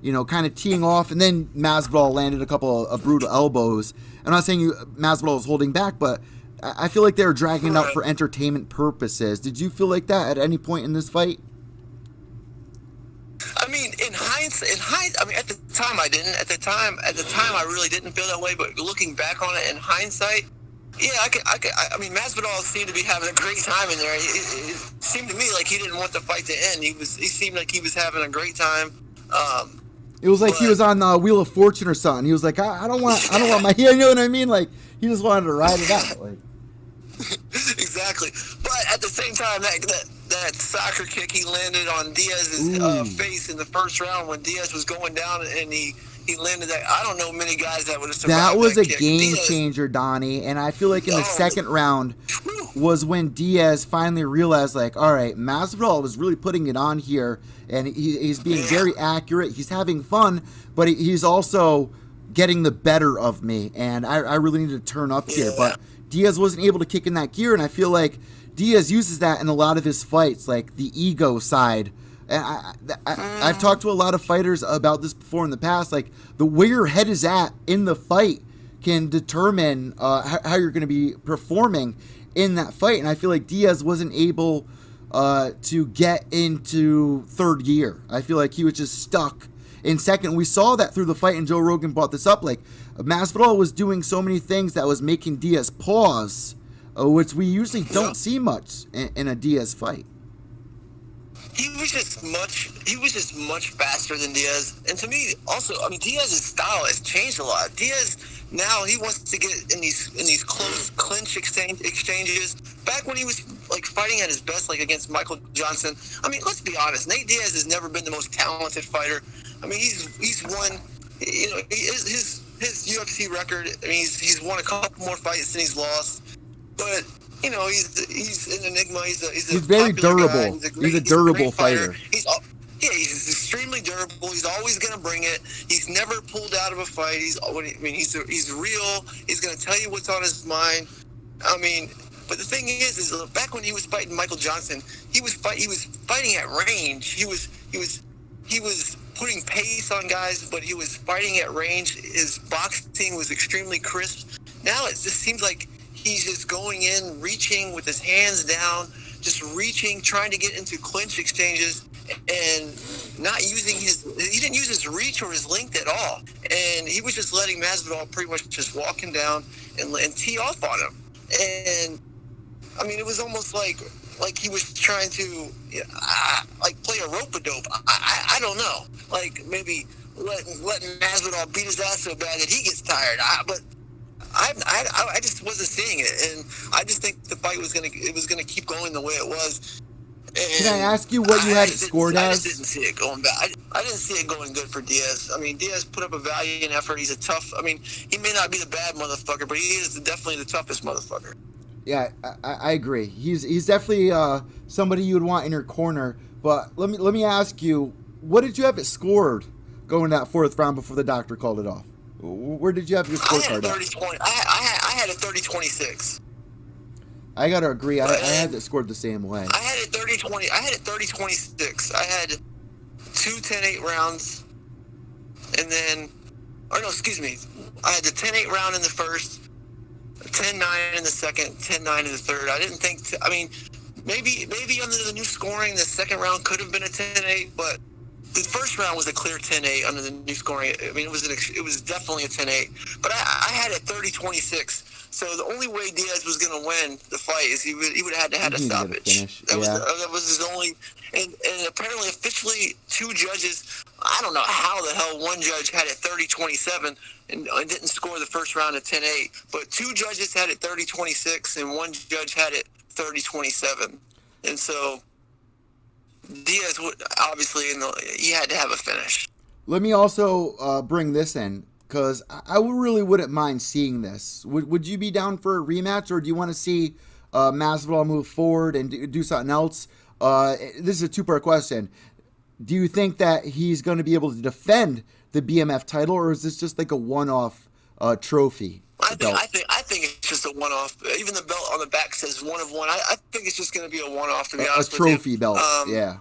you know, kind of teeing off, and then Masvidal landed a couple of brutal elbows. I'm not saying Masvidal was holding back, but I feel like they were dragging it out for entertainment purposes. Did you feel like that at any point in this fight? I mean, in hindsight, I mean, at the time I didn't. At the time, I really didn't feel that way. But looking back on it in hindsight, yeah, I mean, Masvidal seemed to be having a great time in there. It seemed to me like he didn't want the fight to end. He seemed like he was having a great time. It was like he was on the Wheel of Fortune or something. He was like, I don't want my, you know what I mean? Like, he just wanted to ride it out. Like. Exactly. But at the same time, that soccer kick he landed on Diaz's face in the 1st round when Diaz was going down, and he landed that. I don't know many guys that would have survived that. That was a kick. game changer, Donnie. And I feel like in the 2nd round was when Diaz finally realized, like, all right, Masvidal was really putting it on here, and he's being very accurate. He's having fun, but he's also getting the better of me, and I really need to turn up here. But Diaz wasn't able to kick in that gear, and I feel like Diaz uses that in a lot of his fights, like the ego side. And I've talked to a lot of fighters about this before in the past. Like, where your head is at in the fight can determine how you're going to be performing in that fight. And I feel like Diaz wasn't able to get into third gear. I feel like he was just stuck in second. We saw that through the fight, and Joe Rogan brought this up. Like, Masvidal was doing so many things that was making Diaz pause, which we usually don't see much in a Diaz fight. He was just much faster than Diaz. And to me, also, I mean, Diaz's style has changed a lot. Diaz, now he wants to get in these close clinch exchanges. Back when he was like fighting at his best, like against Michael Johnson. I mean, let's be honest. Nate Diaz has never been the most talented fighter. I mean, he's won, you know, his UFC record. I mean, he's won a couple more fights than he's lost. But you know, he's an enigma. He's very durable. He's a durable fighter. He's extremely durable. He's always going to bring it. He's never pulled out of a fight. He's real. He's going to tell you what's on his mind. I mean, but the thing is back when he was fighting Michael Johnson, he was fighting at range. He was putting pace on guys, but he was fighting at range. His boxing was extremely crisp. Now it just seems like he's just going in, reaching with his hands down, just reaching, trying to get into clinch exchanges, and not using he didn't use his reach or his length at all. And he was just letting Masvidal pretty much just walk him down and tee off on him. And, I mean, it was almost like he was trying to, like, play a rope-a-dope. I don't know. Like, maybe letting Masvidal beat his ass so bad that he gets tired. But I just wasn't seeing it, and I just think the fight was gonna keep going the way it was. And can I ask you what you had it scored as? I just didn't see it going back. I didn't see it going good for Diaz. I mean, Diaz put up a valiant effort. He's a tough. I mean, he may not be the bad motherfucker, but he is definitely the toughest motherfucker. Yeah, I agree. He's definitely somebody you would want in your corner. But let me ask you, what did you have it scored going that fourth round before the doctor called it off? Where did you have your scorecard at? I had it 30-26. I gotta agree. I had it scored the same way. I had it 30-20. I had it 30-26. I had 2 10-8 rounds, and then, or no, excuse me. I had the 10-8 round in the first, 10-9 in the second, 10-9 in the third. I didn't think. I mean, maybe under the new scoring, the second round could have been a 10-8, but the first round was a clear 10-8 under the new scoring. I mean, it was definitely a 10-8. But I had it 30-26. So the only way Diaz was going to win the fight is he would have had a stoppage. That was his only. And apparently, officially, 2 judges. I don't know how the hell one judge had it 30-27 and didn't score the first round at 10-8. But 2 judges had it 30-26 and 1 judge had it 30-27. And so Diaz would obviously, he had to have a finish. Let me also bring this in, because I really wouldn't mind seeing this. Would you be down for a rematch, or do you want to see Masvidal move forward and do something else? This is a 2-part question. Do you think that he's going to be able to defend the BMF title, or is this just like a one-off trophy? I think it's just a one-off. Even the belt on the back says 1 of 1. I think it's just going to be a one-off, to be honest with you. A trophy belt, yeah.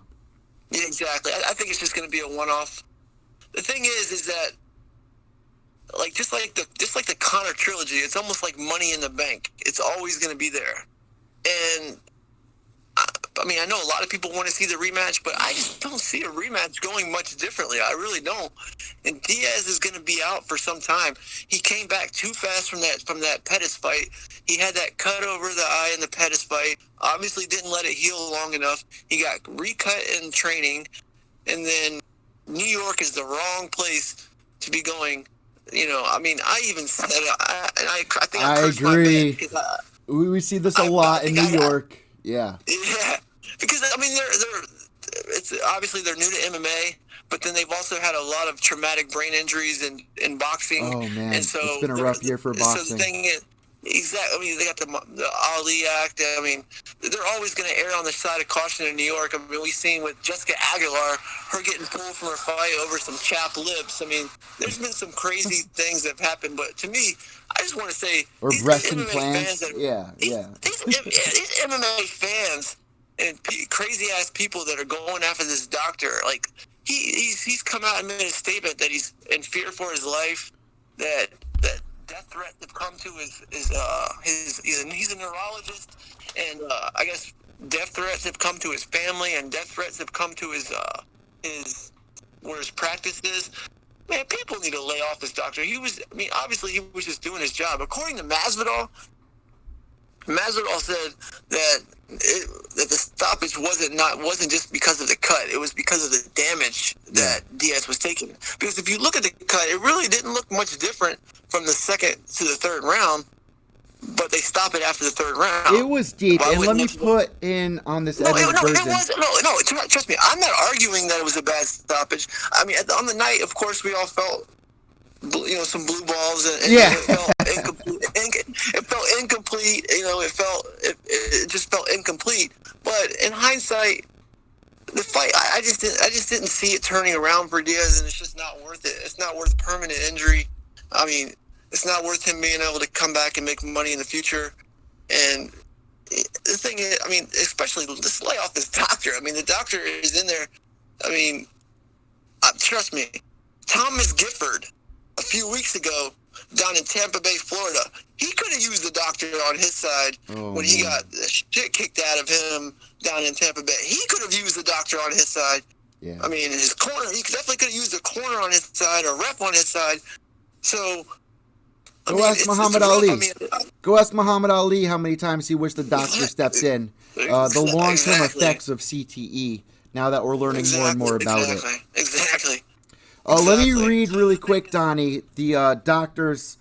Yeah, exactly. I think it's just going to be a one-off. The thing is that, like, just like the Conor trilogy, it's almost like Money in the Bank. It's always going to be there. And I mean, I know a lot of people want to see the rematch, but I just don't see a rematch going much differently. I really don't. And Diaz is going to be out for some time. He came back too fast from that Pettis fight. He had that cut over the eye in the Pettis fight. Obviously didn't let it heal long enough. He got recut in training. And then New York is the wrong place to be going. You know, I mean, I even said it. I think I agree. We see this a lot in New York. Yeah. Yeah. Because, I mean, it's obviously they're new to MMA, but then they've also had a lot of traumatic brain injuries in boxing. Oh, man. And so it's been a rough year for boxing. So the thing is, exactly. I mean, they got the Ali Act. I mean, they're always going to err on the side of caution in New York. I mean, we've seen with Jessica Aguilar, her getting pulled from her fight over some chapped lips. I mean, there's been some crazy things that have happened. But to me, I just want to say, or these breast MMA implants. Fans these MMA fans and crazy ass people that are going after this doctor, like he's come out and made a statement that he's in fear for his life, that death threat to come to he's a neurologist, and I guess death threats have come to his family, and death threats have come to his where his practice is. Man, people need to lay off this doctor. Obviously he was just doing his job. According to Masvidal said that the stoppage wasn't just because of the cut. It was because of the damage that Diaz was taking. Because if you look at the cut, it really didn't look much different from the second to the third round. But they stop it after the third round. It was deep, and let me put in on this edited version. Trust me. I'm not arguing that it was a bad stoppage. I mean, on the night, of course, we all felt, some blue balls, and it felt incomplete. It felt incomplete. It just felt incomplete. But in hindsight, the fight, I just didn't see it turning around for Diaz, and it's just not worth it. It's not worth permanent injury. I mean, it's not worth him being able to come back and make money in the future. And the thing is, I mean, especially just lay off this doctor. I mean, the doctor is in there. I mean, trust me, Thomas Gifford, a few weeks ago, down in Tampa Bay, Florida, he could have used the doctor on his side when he got the shit kicked out of him down in Tampa Bay. He could have used the doctor on his side. Yeah. I mean, in his corner, he definitely could have used a corner on his side or a ref on his side. So, Go ask Muhammad Ali. Go ask Muhammad Ali how many times he wished the doctor stepped in. The long-term effects of CTE, now that we're learning more and more about it. Exactly. Let me read really quick, Donnie, the doctor's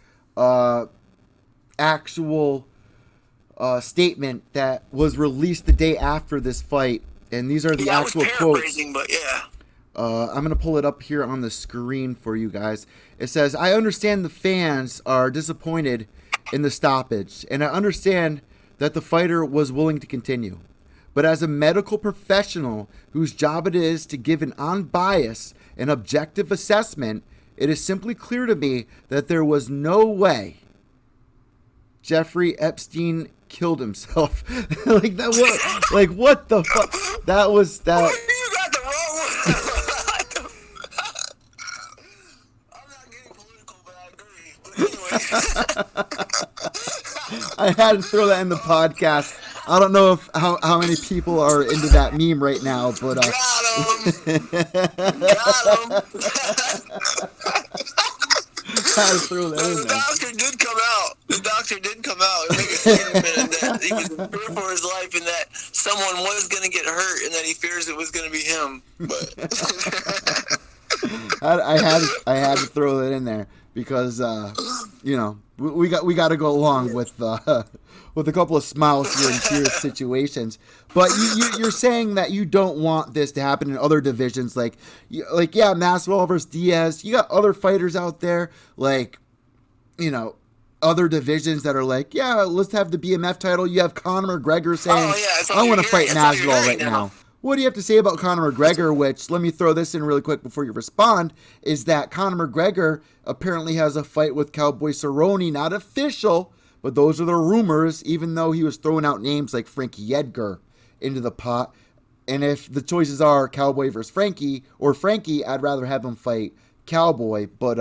actual statement that was released the day after this fight. And these are the actual quotes. But yeah. I'm going to pull it up here on the screen for you guys. It says, I understand the fans are disappointed in the stoppage, and I understand that the fighter was willing to continue. But as a medical professional whose job it is to give an unbiased and objective assessment, it is simply clear to me that there was no way Jeffrey Epstein killed himself. What the fuck? That was that. You got the wrong one. I'm not getting political, but I agree. But anyway. I had to throw that in the podcast. I don't know how many people are into that meme right now, but Got him. I had to throw that in The there. doctor did come out and make a statement that he was in fear for his life and that someone was going to get hurt and that he fears it was going to be him. But I had to throw that in there because we got to go along with a couple of smiles here in serious situations. But you're saying that you don't want this to happen in other divisions, like Masvidal versus Diaz. You got other fighters out there, other divisions that are let's have the BMF title. You have Conor McGregor saying, I want to fight Masvidal right now. What do you have to say about Conor McGregor? Which, let me throw this in really quick before you respond, is that Conor McGregor apparently has a fight with Cowboy Cerrone, not official, but those are the rumors, even though he was throwing out names like Frankie Edgar into the pot. And if the choices are Cowboy versus Frankie, or Frankie, I'd rather have him fight Cowboy. But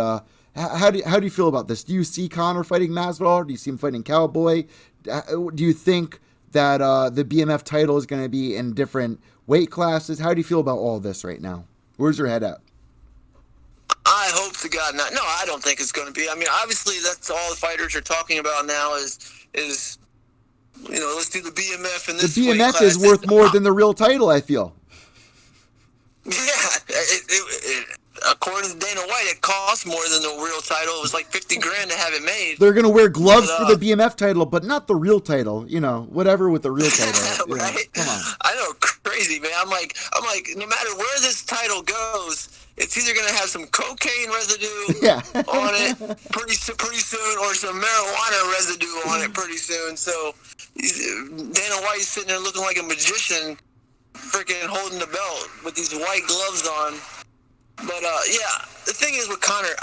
how do you feel about this? Do you see Conor fighting Masvidal? Do you see him fighting Cowboy? Do you think that the BMF title is going to be in different weight classes? How do you feel about all this right now? Where's your head at? I hope to God not. No, I don't think it's going to be. I mean, obviously, that's all the fighters are talking about now is let's do the BMF and this. The BMF is worth more than the real title, I feel. Yeah, according to Dana White, it costs more than the real title. It was like $50,000 to have it made. They're gonna wear gloves for the BMF title, but not the real title. Whatever with the real title. Right? Come on. I know, crazy man. I'm like, no matter where this title goes, it's either gonna have some cocaine residue on it pretty soon, or some marijuana residue on it pretty soon. So Dana White's sitting there looking like a magician, freaking holding the belt with these white gloves on. But the thing is with Conor,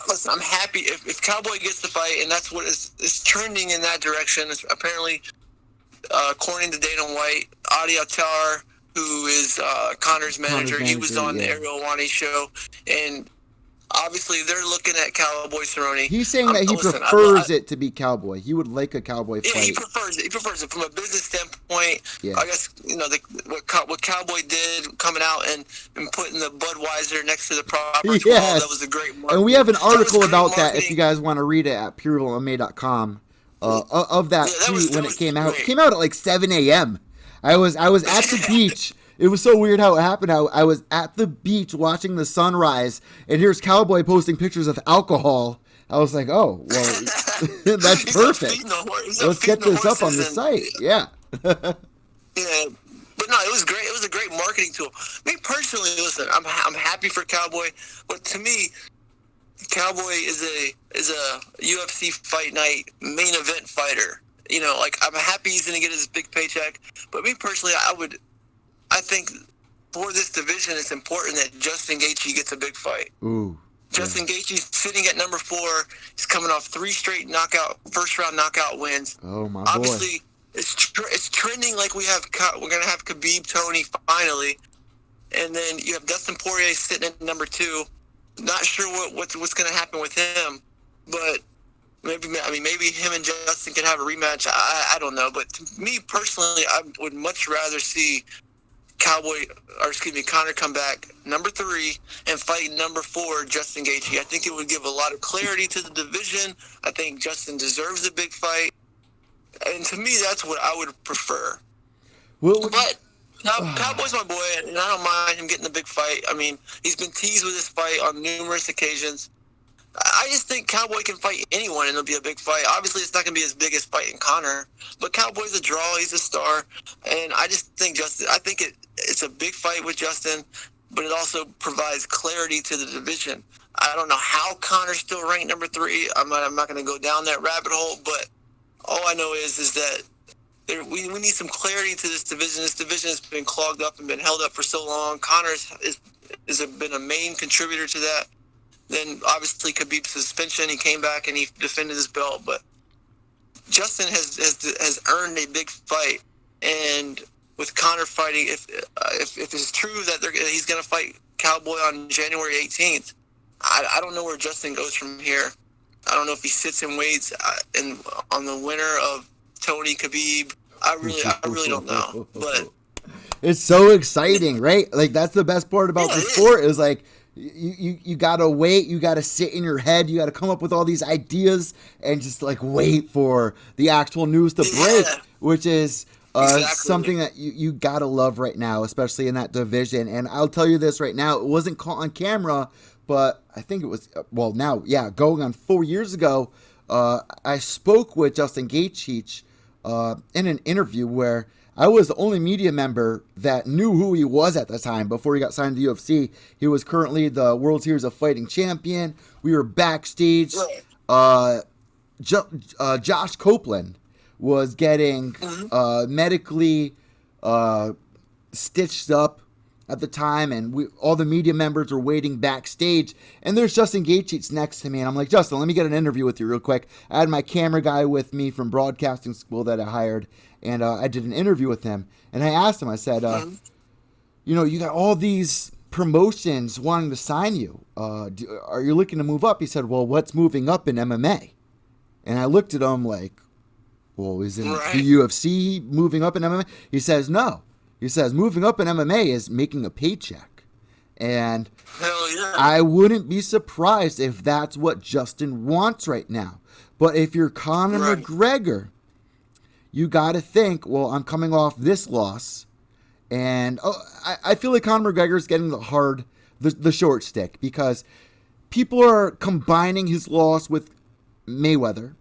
listen, I'm happy if Cowboy gets the fight, and that's what is trending in that direction. It's apparently, according to Dana White, Adi Attar, who is Conor's manager, he was on the Ariel Helwani show, and obviously they're looking at Cowboy Cerrone. He's saying that he prefers it to be Cowboy. He would like a Cowboy fight. Yeah, he prefers it. He prefers it from a business standpoint. Yeah. I guess, what Cowboy did coming out and putting the Budweiser next to the proper 12, that was a great marketing. And we have an article about that if you guys want to read it at pureevilmma.com of that tweet when it came out. It came out at like 7 a.m. I was at the beach. It was so weird how it happened. I was at the beach watching the sunrise, and here's Cowboy posting pictures of alcohol. I was like, oh, well, that's perfect. Let's get this up on the site. Yeah. Yeah. But no, it was great. It was a great marketing tool. Me personally, listen, I'm happy for Cowboy, but to me, Cowboy is a UFC fight night main event fighter. I'm happy he's going to get his big paycheck. But me personally, I think for this division, it's important that Justin Gaethje gets a big fight. Ooh. Justin Gaethje's sitting at number 4. He's coming off 3 straight first-round knockout wins. Oh, my Obviously, boy. it's trending like we're going to have Khabib Tony finally. And then you have Dustin Poirier sitting at number 2. Not sure what's going to happen with him. But maybe him and Justin can have a rematch. I don't know. But to me personally, I would much rather see Conor come back number 3 and fight number 4, Justin Gaethje. I think it would give a lot of clarity to the division. I think Justin deserves a big fight. And to me, that's what I would prefer. But Cowboy's my boy, and I don't mind him getting a big fight. I mean, he's been teased with this fight on numerous occasions. I just think Cowboy can fight anyone, and it'll be a big fight. Obviously, it's not going to be his biggest fight in Conor, but Cowboy's a draw. He's a star, and I just think it's a big fight with Justin, but it also provides clarity to the division. I don't know how Conor's still ranked number 3. I'm not going to go down that rabbit hole, but all I know is that we need some clarity to this division. This division has been clogged up and been held up for so long. Conor has been a main contributor to that. Then obviously Khabib's suspension, he came back and he defended his belt. But Justin has earned a big fight, and with Conor fighting, if it's true that he's going to fight Cowboy on January 18th, I don't know where Justin goes from here. I don't know if he sits and waits on the winner of Tony Khabib. I really don't know. But it's so exciting, right? Like, that's the best part about the sport is like, you gotta wait, you gotta sit in your head, you gotta come up with all these ideas and just like wait for the actual news to break, which is something that you gotta love right now, especially in that division. And I'll tell you this right now, it wasn't caught on camera, but I think it was, going on 4 years ago, I spoke with Justin Gaethje in an interview where I was the only media member that knew who he was at the time before he got signed to the UFC. He was currently the World Series of Fighting champion. We were backstage. Josh Copeland was getting medically stitched up at the time, and all the media members were waiting backstage. And there's Justin Gaethje next to me, and I'm like, Justin, let me get an interview with you real quick. I had my camera guy with me from broadcasting school that I hired, and I did an interview with him. And I asked him, I said, you got all these promotions wanting to sign you. Are you looking to move up? He said, well, what's moving up in MMA? And I looked at him like, well, isn't the UFC moving up in MMA? He says, no. He says, moving up in MMA is making a paycheck. And I wouldn't be surprised if that's what Justin wants right now. But if you're Conor McGregor, you got to think, well, I'm coming off this loss. And I feel like Conor McGregor is getting the short stick, because people are combining his loss with Mayweather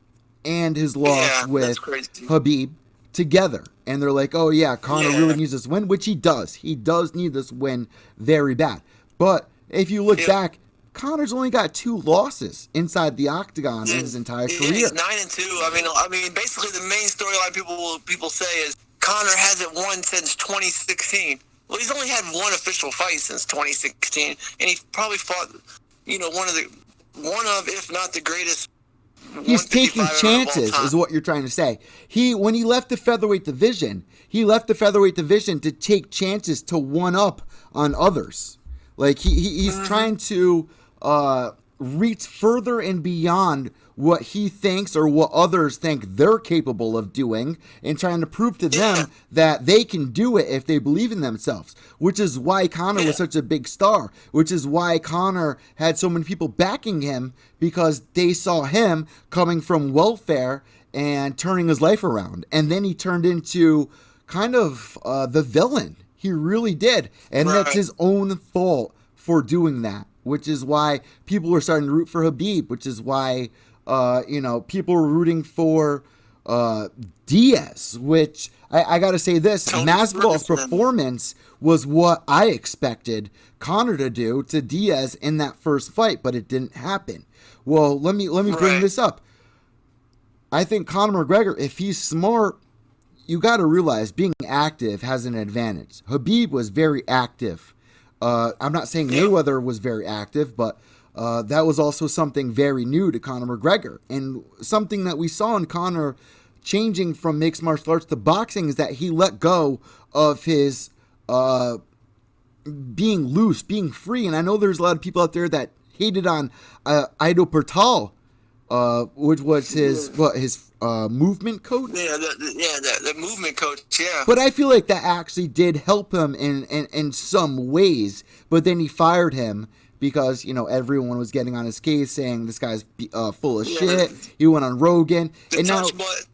and his loss with Khabib together. And they're like, oh, yeah, Conor really needs this win, which he does. He does need this win very bad. But if you look back, Conor's only got 2 losses inside the octagon in his entire career. He's 9-2. I mean, basically the main storyline people say is Conor hasn't won since 2016. Well, he's only had one official fight since 2016, and he probably fought, one of, if not the greatest. He's taking chances, is what you're trying to say. When he left the featherweight division, to take chances to one up on others. Like he's trying to reach further and beyond what he thinks or what others think they're capable of doing, and trying to prove to them that they can do it if they believe in themselves, which is why Conor was such a big star, which is why Conor had so many people backing him, because they saw him coming from welfare and turning his life around. And then he turned into kind of the villain. He really did. And that's his own fault for doing that, which is why people were starting to root for Khabib, which is why, people were rooting for Diaz, which I got to say this, Masvidal's performance was what I expected Conor to do to Diaz in that first fight, but it didn't happen. Well, let me bring this up. I think Conor McGregor, if he's smart, you got to realize being active has an advantage. Khabib was very active. I'm not saying Mayweather was very active, but that was also something very new to Conor McGregor. And something that we saw in Conor changing from mixed martial arts to boxing is that he let go of his being loose, being free. And I know there's a lot of people out there that hated on Ido Portal, which was his movement coach. The movement coach. Yeah. But I feel like that actually did help him in some ways. But then he fired him because everyone was getting on his case saying this guy's full of shit. He went on Rogan and touch butt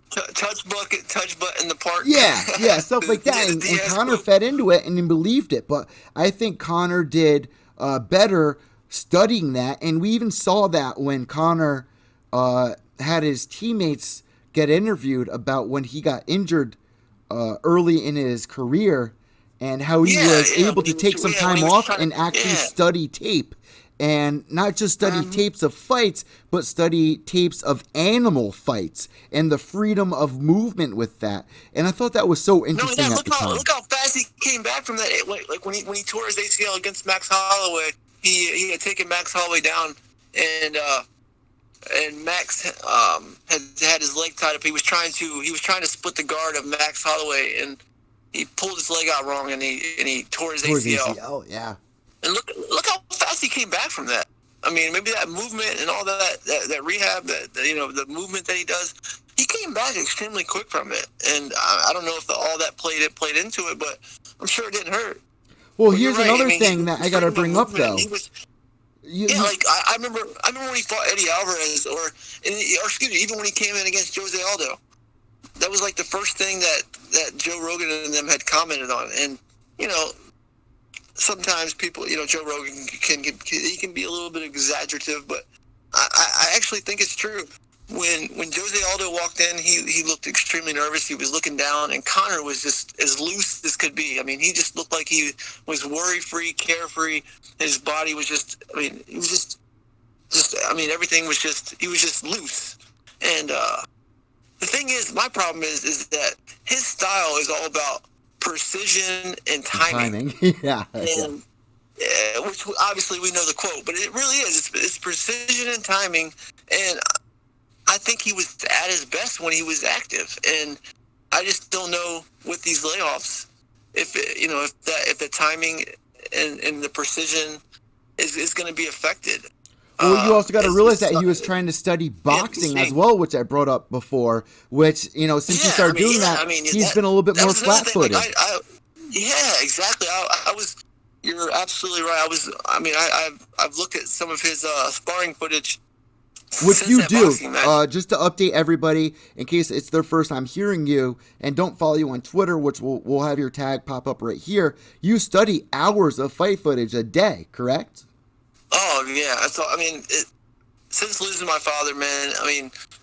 in the park. Yeah, stuff like that. And Conor fed into it and he believed it. But I think Conor did better studying that, and we even saw that when Conor had his teammates get interviewed about when he got injured early in his career, and how he was able to take some time off and actually study tape, and not just study tapes of fights, but study tapes of animal fights and the freedom of movement with that. And I thought that was so interesting at the time. Look how fast he came back from that. Like when he tore his ACL against Max Holloway, he had taken Max Holloway down, and Max had his leg tied up. He was trying to split the guard of Max Holloway, and he pulled his leg out wrong, and he tore his ACL. Yeah. And look how fast he came back from that. I mean, maybe that movement and all that rehab, the movement that he does, he came back extremely quick from it. And I don't know if all that played into it, but I'm sure it didn't hurt. Well, here's another thing that I got to bring up, though. I remember when he fought Eddie Alvarez, or excuse me, even when he came in against Jose Aldo. That was like the first thing that Joe Rogan and them had commented on. And, sometimes people, Joe Rogan can be a little bit exaggerative, but I actually think it's true. When Jose Aldo walked in, he looked extremely nervous. He was looking down, and Conor was just as loose as could be. I mean, he just looked like he was worry-free, carefree. His body was just, he was just everything was just, he was just loose. And the thing is, my problem is that his style is all about precision and timing. And, which obviously we know the quote, but it really is. It's precision and timing, and I think he was at his best when he was active, and I just don't know with these layoffs if the timing and the precision is going to be affected. Well, you also got to realize that he was trying to study boxing as well, which I brought up before. Which since he started doing that, he's been a little bit more flat-footed. Exactly. You're absolutely right. I've looked at some of his sparring footage. Which you do, just to update everybody, in case it's their first time hearing you, and don't follow you on Twitter, which we'll have your tag pop up right here. You study hours of fight footage a day, correct? Oh, yeah. Since losing my father, man,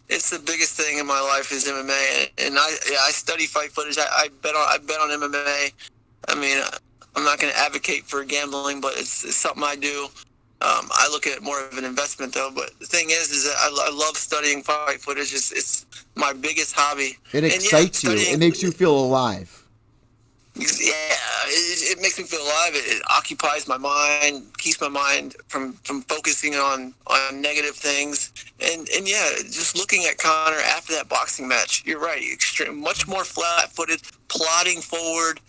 it's the biggest thing in my life is MMA, and I study fight footage. I bet on MMA. I'm not going to advocate for gambling, but it's something I do. I look at it more of an investment, though. But the thing is that I love studying fight footage. It's my biggest hobby. It excites you. It makes you feel alive. Yeah, it makes me feel alive. It occupies my mind, keeps my mind from focusing on negative things. And yeah, just looking at Conor after that boxing match, you're right. Much more flat-footed, plodding forward.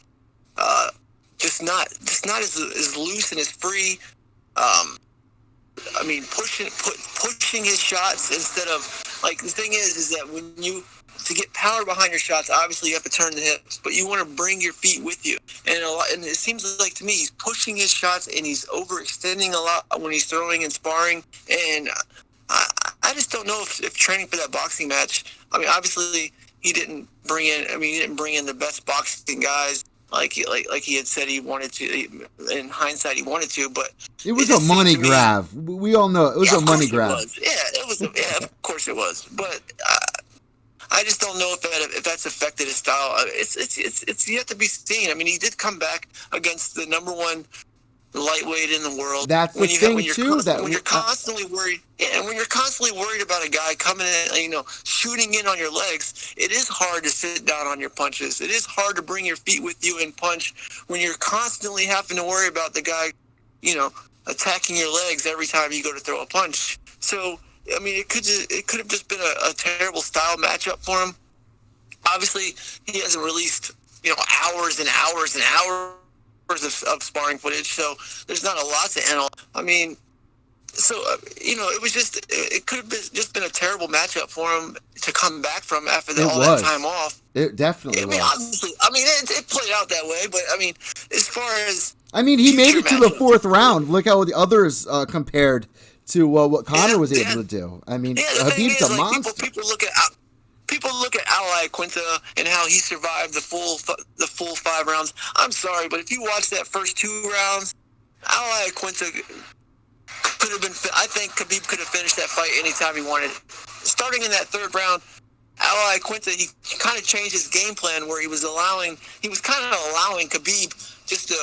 Just not as loose and as free. pushing his shots instead of, like, the thing is that to get power behind your shots, obviously you have to turn the hips, but you want to bring your feet with you. And it seems like to me he's pushing his shots and he's overextending a lot when he's throwing and sparring. And I just don't know if training for that boxing match. I mean, obviously he didn't bring in the best boxing guys like he had said he wanted to. In hindsight, he wanted to, but it was a money grab. We all know it was a money grab. Of course it was. But I just don't know if that's affected his style. It's yet to be seen. I mean, he did come back against the number one lightweight in the world. That's the thing too. When you're constantly worried, and when you're constantly worried about a guy coming in, shooting in on your legs, it is hard to sit down on your punches. It is hard to bring your feet with you and punch when you're constantly having to worry about the guy, attacking your legs every time you go to throw a punch. So, I mean, it could have just been a terrible style matchup for him. Obviously, he hasn't released, hours and hours and hours of sparring footage, so there's not a lot to analyze. I mean, so it could have been a terrible matchup for him to come back from after all that time off. It definitely was. Obviously, it played out that way, but I mean, as far as he made it to the fourth round. Look how the others compared to what Conor was able to do. I mean, Khabib's a monster. People look at Aniah Quinta and how he survived the full 5 rounds. I'm sorry, but if you watch that first 2 rounds, Aniah Quinta could have been. I think Khabib could have finished that fight anytime he wanted. Starting in that 3rd round, Aniah Quinta, he kind of changed his game plan where he was allowing Khabib just to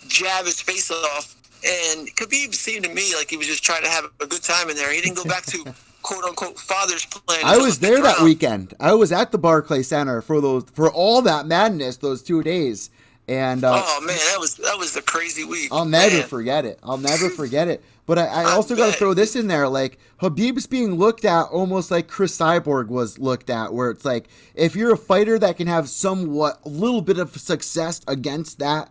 jab his face off. And Khabib seemed to me like he was just trying to have a good time in there. He didn't go back to quote-unquote father's plan. I was there that weekend. I was at the Barclays Center for all that madness those 2 days. And oh man, that was a crazy week. I'll never forget it. But I also got to throw this in there. Like, Khabib's being looked at almost like Chris Cyborg was looked at, where it's like, if you're a fighter that can have a little bit of success against that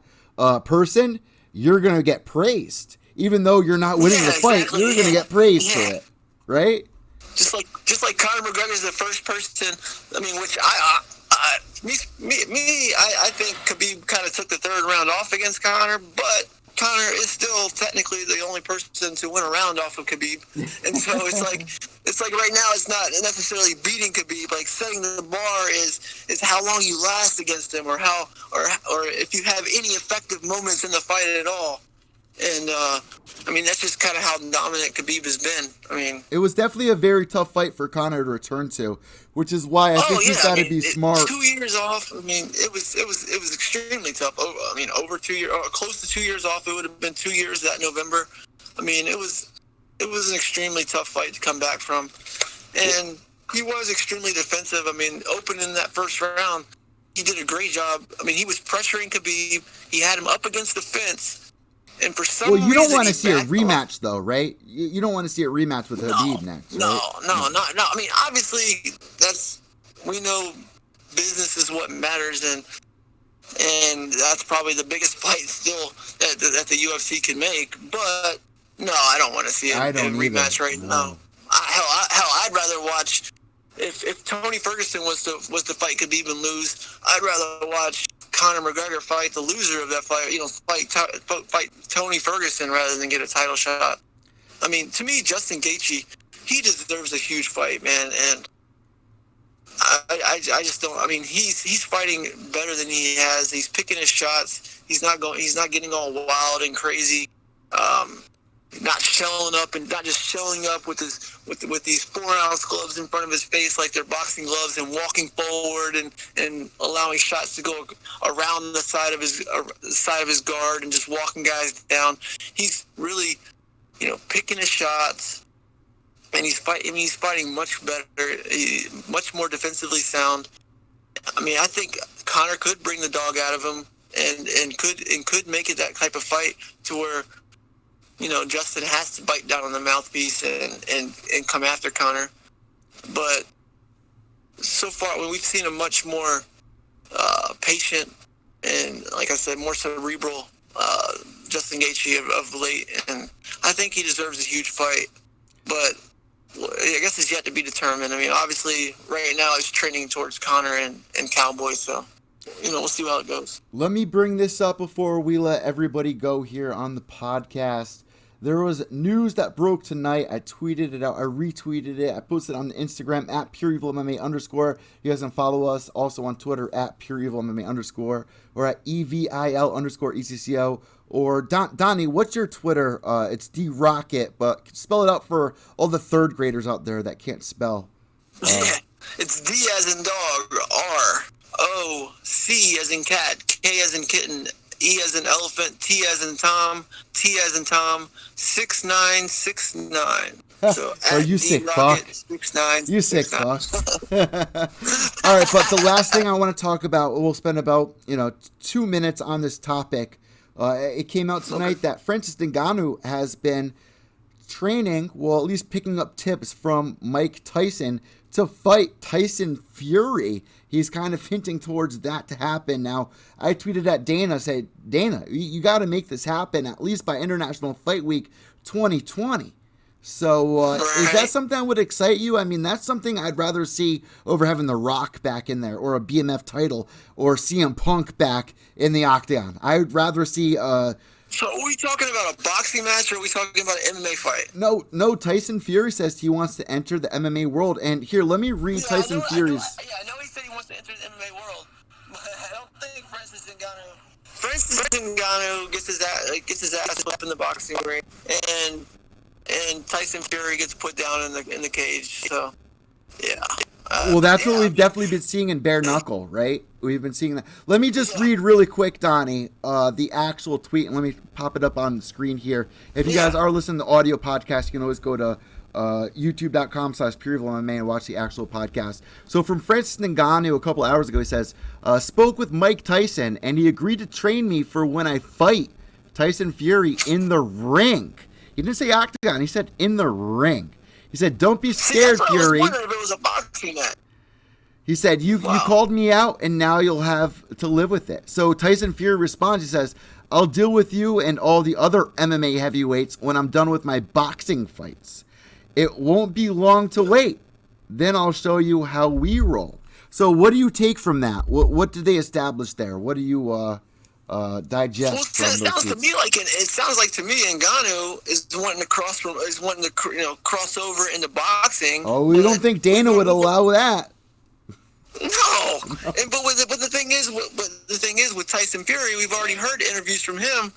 person, you're going to get praised. Even though you're not winning the fight, you're going to get praised for it. Right? Just like Conor McGregor is the first person, I mean, which I think Khabib kind of took the 3rd round off against Conor, but Conor is still technically the only person to win a round off of Khabib. And so it's like right now it's not necessarily beating Khabib, like setting the bar is how long you last against him or if you have any effective moments in the fight at all. And I mean, that's just kind of how dominant Khabib has been. I mean, it was definitely a very tough fight for Conor to return to, which is why I think he's got to be smart. 2 years off. I mean, it was extremely tough. I mean, over 2 years, close to 2 years off. It would have been 2 years that November. I mean, it was an extremely tough fight to come back from, and he was extremely defensive. I mean, opening that first round, he did a great job. I mean, he was pressuring Khabib. He had him up against the fence. And for some reason, you don't want to see a rematch, though, right? You don't want to see a rematch with Khabib next, right? No. I mean, obviously, we know business is what matters, and that's probably the biggest fight still that the UFC can make. But no, I don't want to see a rematch right now. Hell, I'd rather watch if Tony Ferguson was to fight Khabib and lose. I'd rather watch Conor McGregor fight the loser of that fight, fight Tony Ferguson rather than get a title shot. I mean, to me, Justin Gaethje, he deserves a huge fight, man, and I just don't. I mean, he's fighting better than he has. He's picking his shots. He's not getting all wild and crazy. Not showing up and not just showing up with these 4-ounce gloves in front of his face like they're boxing gloves and walking forward and allowing shots to go around the side of his guard and just walking guys down. He's really, picking his shots, and he's fighting much better, much more defensively sound. I mean, I think Conor could bring the dog out of him and could make it that type of fight to where, Justin has to bite down on the mouthpiece and come after Conor. But so far, we've seen a much more patient and, like I said, more cerebral Justin Gaethje of late, and I think he deserves a huge fight. But I guess it's yet to be determined. I mean, obviously, right now it's trending towards Conor and Cowboy, so, we'll see how it goes. Let me bring this up before we let everybody go here on the podcast. There was news that broke tonight. I tweeted it out. I retweeted it. I posted it on the Instagram at Pure EVil MMA _. You guys can follow us also on Twitter at Pure EVil MMA _ or at EVIL _ECCO. Or Donnie, what's your Twitter? It's D Rockett, but spell it out for all the third graders out there that can't spell. Yeah, it's D as in dog, R O C as in cat, K as in kitten, E as in elephant, T as in Tom, T as in Tom, 6969. So oh, you sick fuck. 69. You sick fuck. All right, but the last thing I want to talk about, we'll spend about 2 minutes on this topic. It came out tonight that Francis Ngganou has been training, well, at least picking up tips from Mike Tyson to fight Tyson Fury. He's kind of hinting towards that to happen. Now, I tweeted at Dana, said, Dana, you got to make this happen at least by International Fight Week 2020. So is that something that would excite you? I mean, that's something I'd rather see over having The Rock back in there, or a BMF title, or CM Punk back in the octagon. I'd rather see... So are we talking about a boxing match, or are we talking about an MMA fight? No. Tyson Fury says he wants to enter the MMA world. And here, let me read Tyson Fury's... I know he said he wants to enter the MMA world, but I don't think Francis Ngannou gets his ass up in the boxing ring, and Tyson Fury gets put down in the cage. So, yeah. Well, that's what we've definitely been seeing in bare knuckle, right? We've been seeing that. Let me just read really quick, Donnie, the actual tweet, and let me pop it up on the screen here. If you guys are listening to the audio podcast, you can always go to youtube.com/Pure EVil MMA and watch the actual podcast. So from Francis Ngganou a couple hours ago, he says, spoke with Mike Tyson, and he agreed to train me for when I fight Tyson Fury in the ring. He didn't say octagon. He said in the ring. He said, don't be scared, Fury. I was wondering if it was a boxing match. He said, you called me out, and now you'll have to live with it. So Tyson Fury responds. He says, I'll deal with you and all the other MMA heavyweights when I'm done with my boxing fights. It won't be long to wait. Then I'll show you how we roll. So what do you take from that? What did they establish there? What do you digest from those it sounds like to me Ngannou is wanting to cross over into boxing. Oh, we don't think Dana would allow that. No, but the thing is with Tyson Fury, we've already heard interviews from him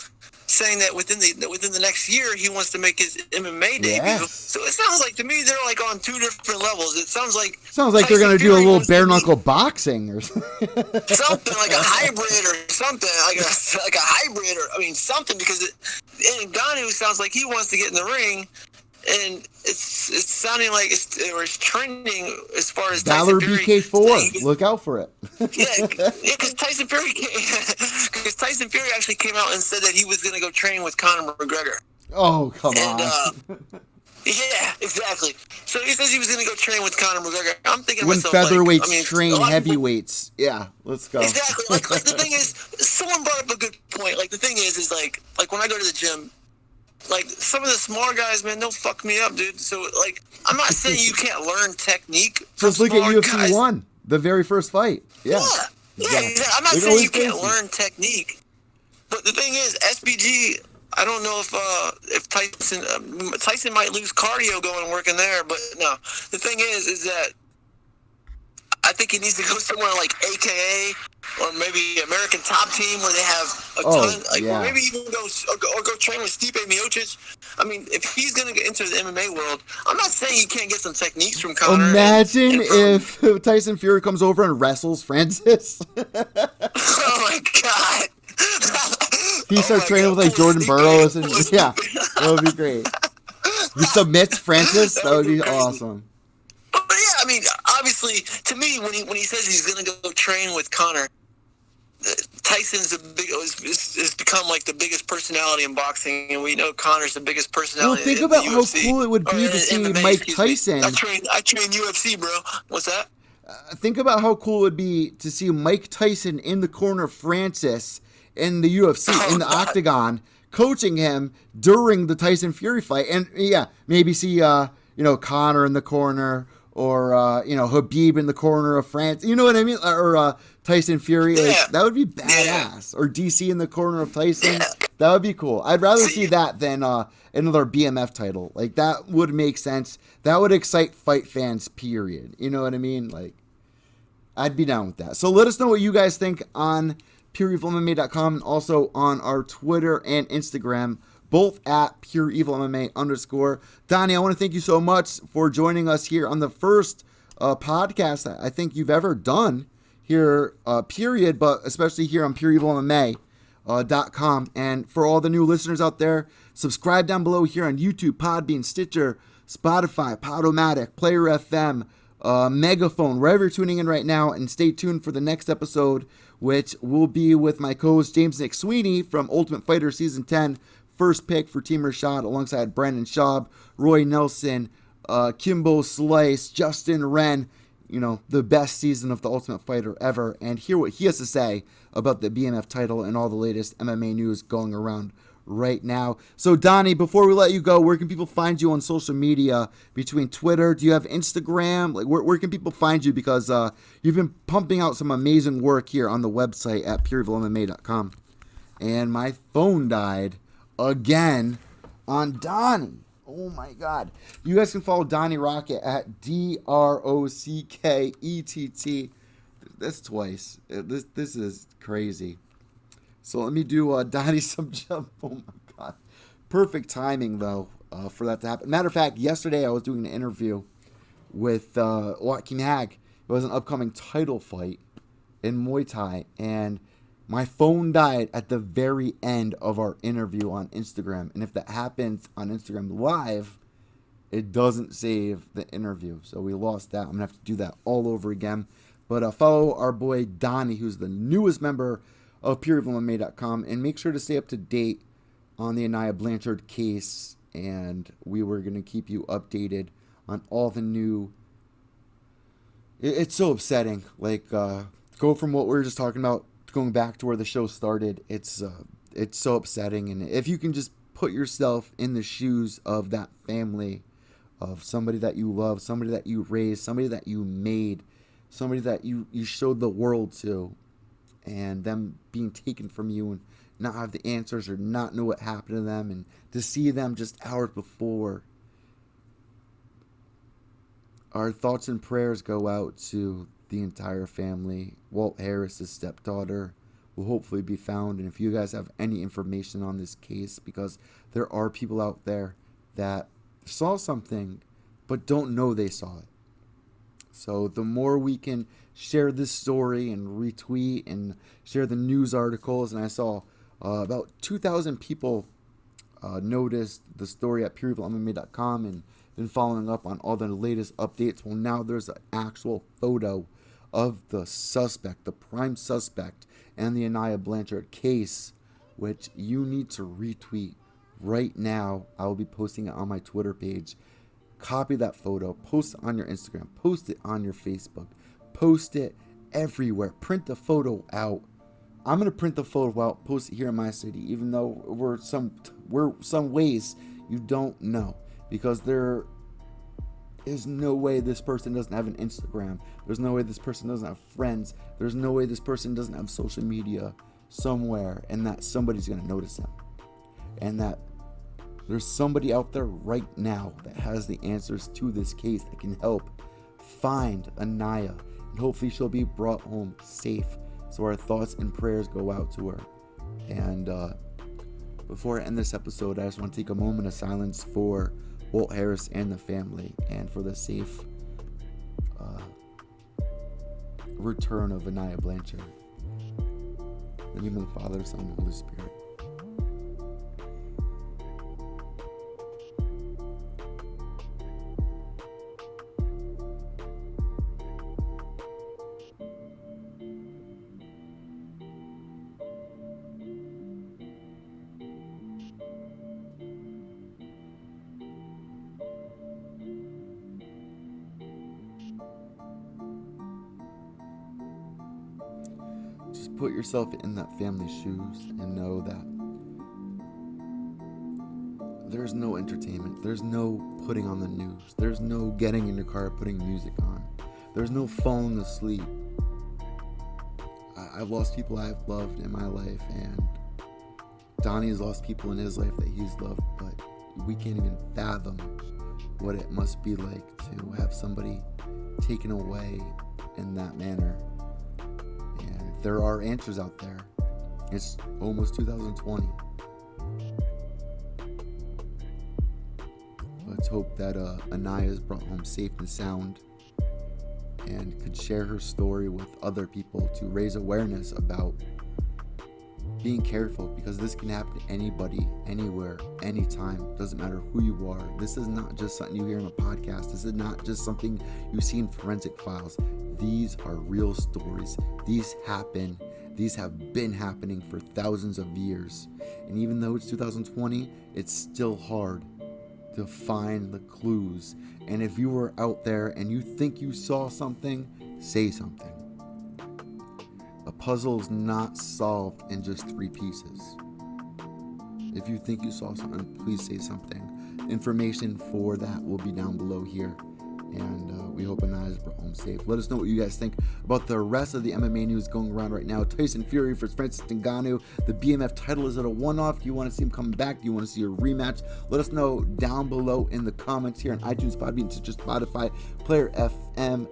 saying that within the next year he wants to make his MMA debut. Yes. So it sounds like to me they're like on two different levels. It sounds like they're gonna do a little bare knuckle boxing or something like a hybrid or something like a hybrid or something, because Ngannou sounds like he wants to get in the ring. And it's sounding like it's trending as far as Valor Tyson Fury BK4. Look out for it. Because Tyson Fury actually came out and said that he was going to go train with Conor McGregor. Oh, come on. Yeah, exactly. So he says he was going to go train with Conor McGregor. I'm thinking when myself, featherweights train heavyweights. Yeah, let's go. Exactly. Like the thing is, someone brought up a good point. Like the thing is like when I go to the gym, like, some of the small guys, man, they'll fuck me up, dude. So, like, I'm not saying you can't learn technique. Just look at UFC 1, the very first fight. Yeah. I'm not saying you can't learn technique. But the thing is, SBG, I don't know if Tyson might lose cardio going and working there. But, no. The thing is that I think he needs to go somewhere like AKA or maybe American Top Team where they have a ton. Or maybe even go train with Stipe Miocic. I mean, if he's going to get into the MMA world, I'm not saying you can't get some techniques from Conor. Imagine if Tyson Fury comes over and wrestles Francis. Oh, my God. He starts training with, like, Jordan Burroughs. And yeah, that would be great. He submits Francis. That would be awesome. But yeah, I mean, obviously, to me, when he says he's going to go train with Conor, Tyson's has become like the biggest personality in boxing, and we know Conor's the biggest personality. Well, think about how cool it would be to see Mike Tyson. I train UFC, bro. What's that? Think about how cool it would be to see Mike Tyson in the corner of Francis in the UFC, in the octagon, coaching him during the Tyson Fury fight. And yeah, maybe see, Conor in the corner, or, Habib in the corner of France. You know what I mean? Or Tyson Fury. Yeah. Like, that would be badass. Yeah. Or DC in the corner of Tyson. Yeah. That would be cool. I'd rather see that than another BMF title. Like, that would make sense. That would excite fight fans, period. You know what I mean? Like, I'd be down with that. So let us know what you guys think on PureEvilMMA.com, and also on our Twitter and Instagram, both at PureEvilMMA_. Donnie, I want to thank you so much for joining us here on the first podcast I think you've ever done here, period, but especially here on PureEvilMMA.com. And for all the new listeners out there, subscribe down below here on YouTube, Podbean, Stitcher, Spotify, Podomatic, Player FM, Megaphone, wherever you're tuning in right now, and stay tuned for the next episode, which will be with my co-host James Nick Sweeney from Ultimate Fighter Season 10, first pick for Team Rashad, alongside Brandon Schaub, Roy Nelson, Kimbo Slice, Justin Wren, the best season of the Ultimate Fighter ever, and hear what he has to say about the BMF title and all the latest MMA news going around right now. So Donnie, before we let you go, where can people find you on social media? Between Twitter, do you have Instagram? Like, where can people find you? Because you've been pumping out some amazing work here on the website at PureEvilMMA.com. And my phone died again on Donnie. Oh my God. You guys can follow Donny Rockett at DROCKETT. That's twice. This is crazy. So let me do Donnie some jump. Oh my God. Perfect timing, though, for that to happen. Matter of fact, yesterday I was doing an interview with Joaquin Hag. It was an upcoming title fight in Muay Thai, and my phone died at the very end of our interview on Instagram. And if that happens on Instagram Live, it doesn't save the interview. So we lost that. I'm going to have to do that all over again. But follow our boy Donnie, who's the newest member of PureEvilMMA.com, and make sure to stay up to date on the Aniah Blanchard case, and we were going to keep you updated on all the new... It's so upsetting. Like, go from what we were just talking about, going back to where the show started. It's so upsetting, and if you can just put yourself in the shoes of that family, of somebody that you love, somebody that you raised, somebody that you made, somebody that you showed the world to, and them being taken from you and not have the answers or not know what happened to them, and to see them just hours before. Our thoughts and prayers go out to the entire family. Walt Harris's stepdaughter will hopefully be found, and if you guys have any information on this case, because there are people out there that saw something but don't know they saw it. So the more we can share this story and retweet and share the news articles, and I saw about 2,000 people noticed the story at PureEvilMMA.com and been following up on all the latest updates. Well, now there's an actual photo of the suspect, the prime suspect, and the Aniah Blanchard case, which you need to retweet right now. I will be posting it on my Twitter page. Copy that photo, post it on your Instagram, post it on your Facebook, post it everywhere. Print the photo out. I'm gonna print the photo out, post it here in my city, even though we're some ways you don't know, because there is no way this person doesn't have an Instagram. There's no way this person doesn't have friends. There's no way this person doesn't have social media somewhere, and that somebody's gonna notice them, and that there's somebody out there right now that has the answers to this case that can help find Aniah, and hopefully she'll be brought home safe. So our thoughts and prayers go out to her. And before I end this episode, I just want to take a moment of silence for Walt Harris and the family, and for the safe return of Aniah Blanchard. In the name of the Father, Son, and Holy Spirit. Just put yourself in that family's shoes and know that there's no entertainment. There's no putting on the news. There's no getting in your car, putting music on. There's no falling asleep. I've lost people I've loved in my life, and Donnie's lost people in his life that he's loved, but we can't even fathom what it must be like to have somebody taken away in that manner. And there are answers out there. It's almost 2020. Let's hope that Aniah is brought home safe and sound and could share her story with other people to raise awareness about being careful, because this can happen to anybody, anywhere, anytime. Doesn't matter who you are. This is not just something you hear on a podcast. This is not just something you see in forensic files. These are real stories. These happen. These have been happening for thousands of years. And even though it's 2020, it's still hard to find the clues. And if you were out there and you think you saw something, say something. A puzzle is not solved in just 3 pieces. If you think you saw something, please say something. Information for that will be down below here. And we hope Aniah is brought home safe. Let us know what you guys think about the rest of the MMA news going around right now. TYSON FURY versus FRANCIS Ngganou. The BMF title, is it a one-off? Do you want to see him come back? Do you want to see a rematch? Let us know down below in the comments here on iTunes, Podbean, Stitcher, Spotify, Player FM,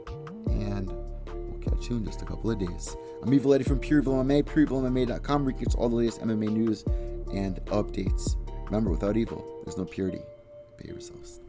and we'll catch you in just a couple of days. I'm Evil Eddie from Pure EVil MMA, pureevilmma.com, where you can get all the latest MMA news and updates. Remember, without evil, there's no purity. Pay yourselves.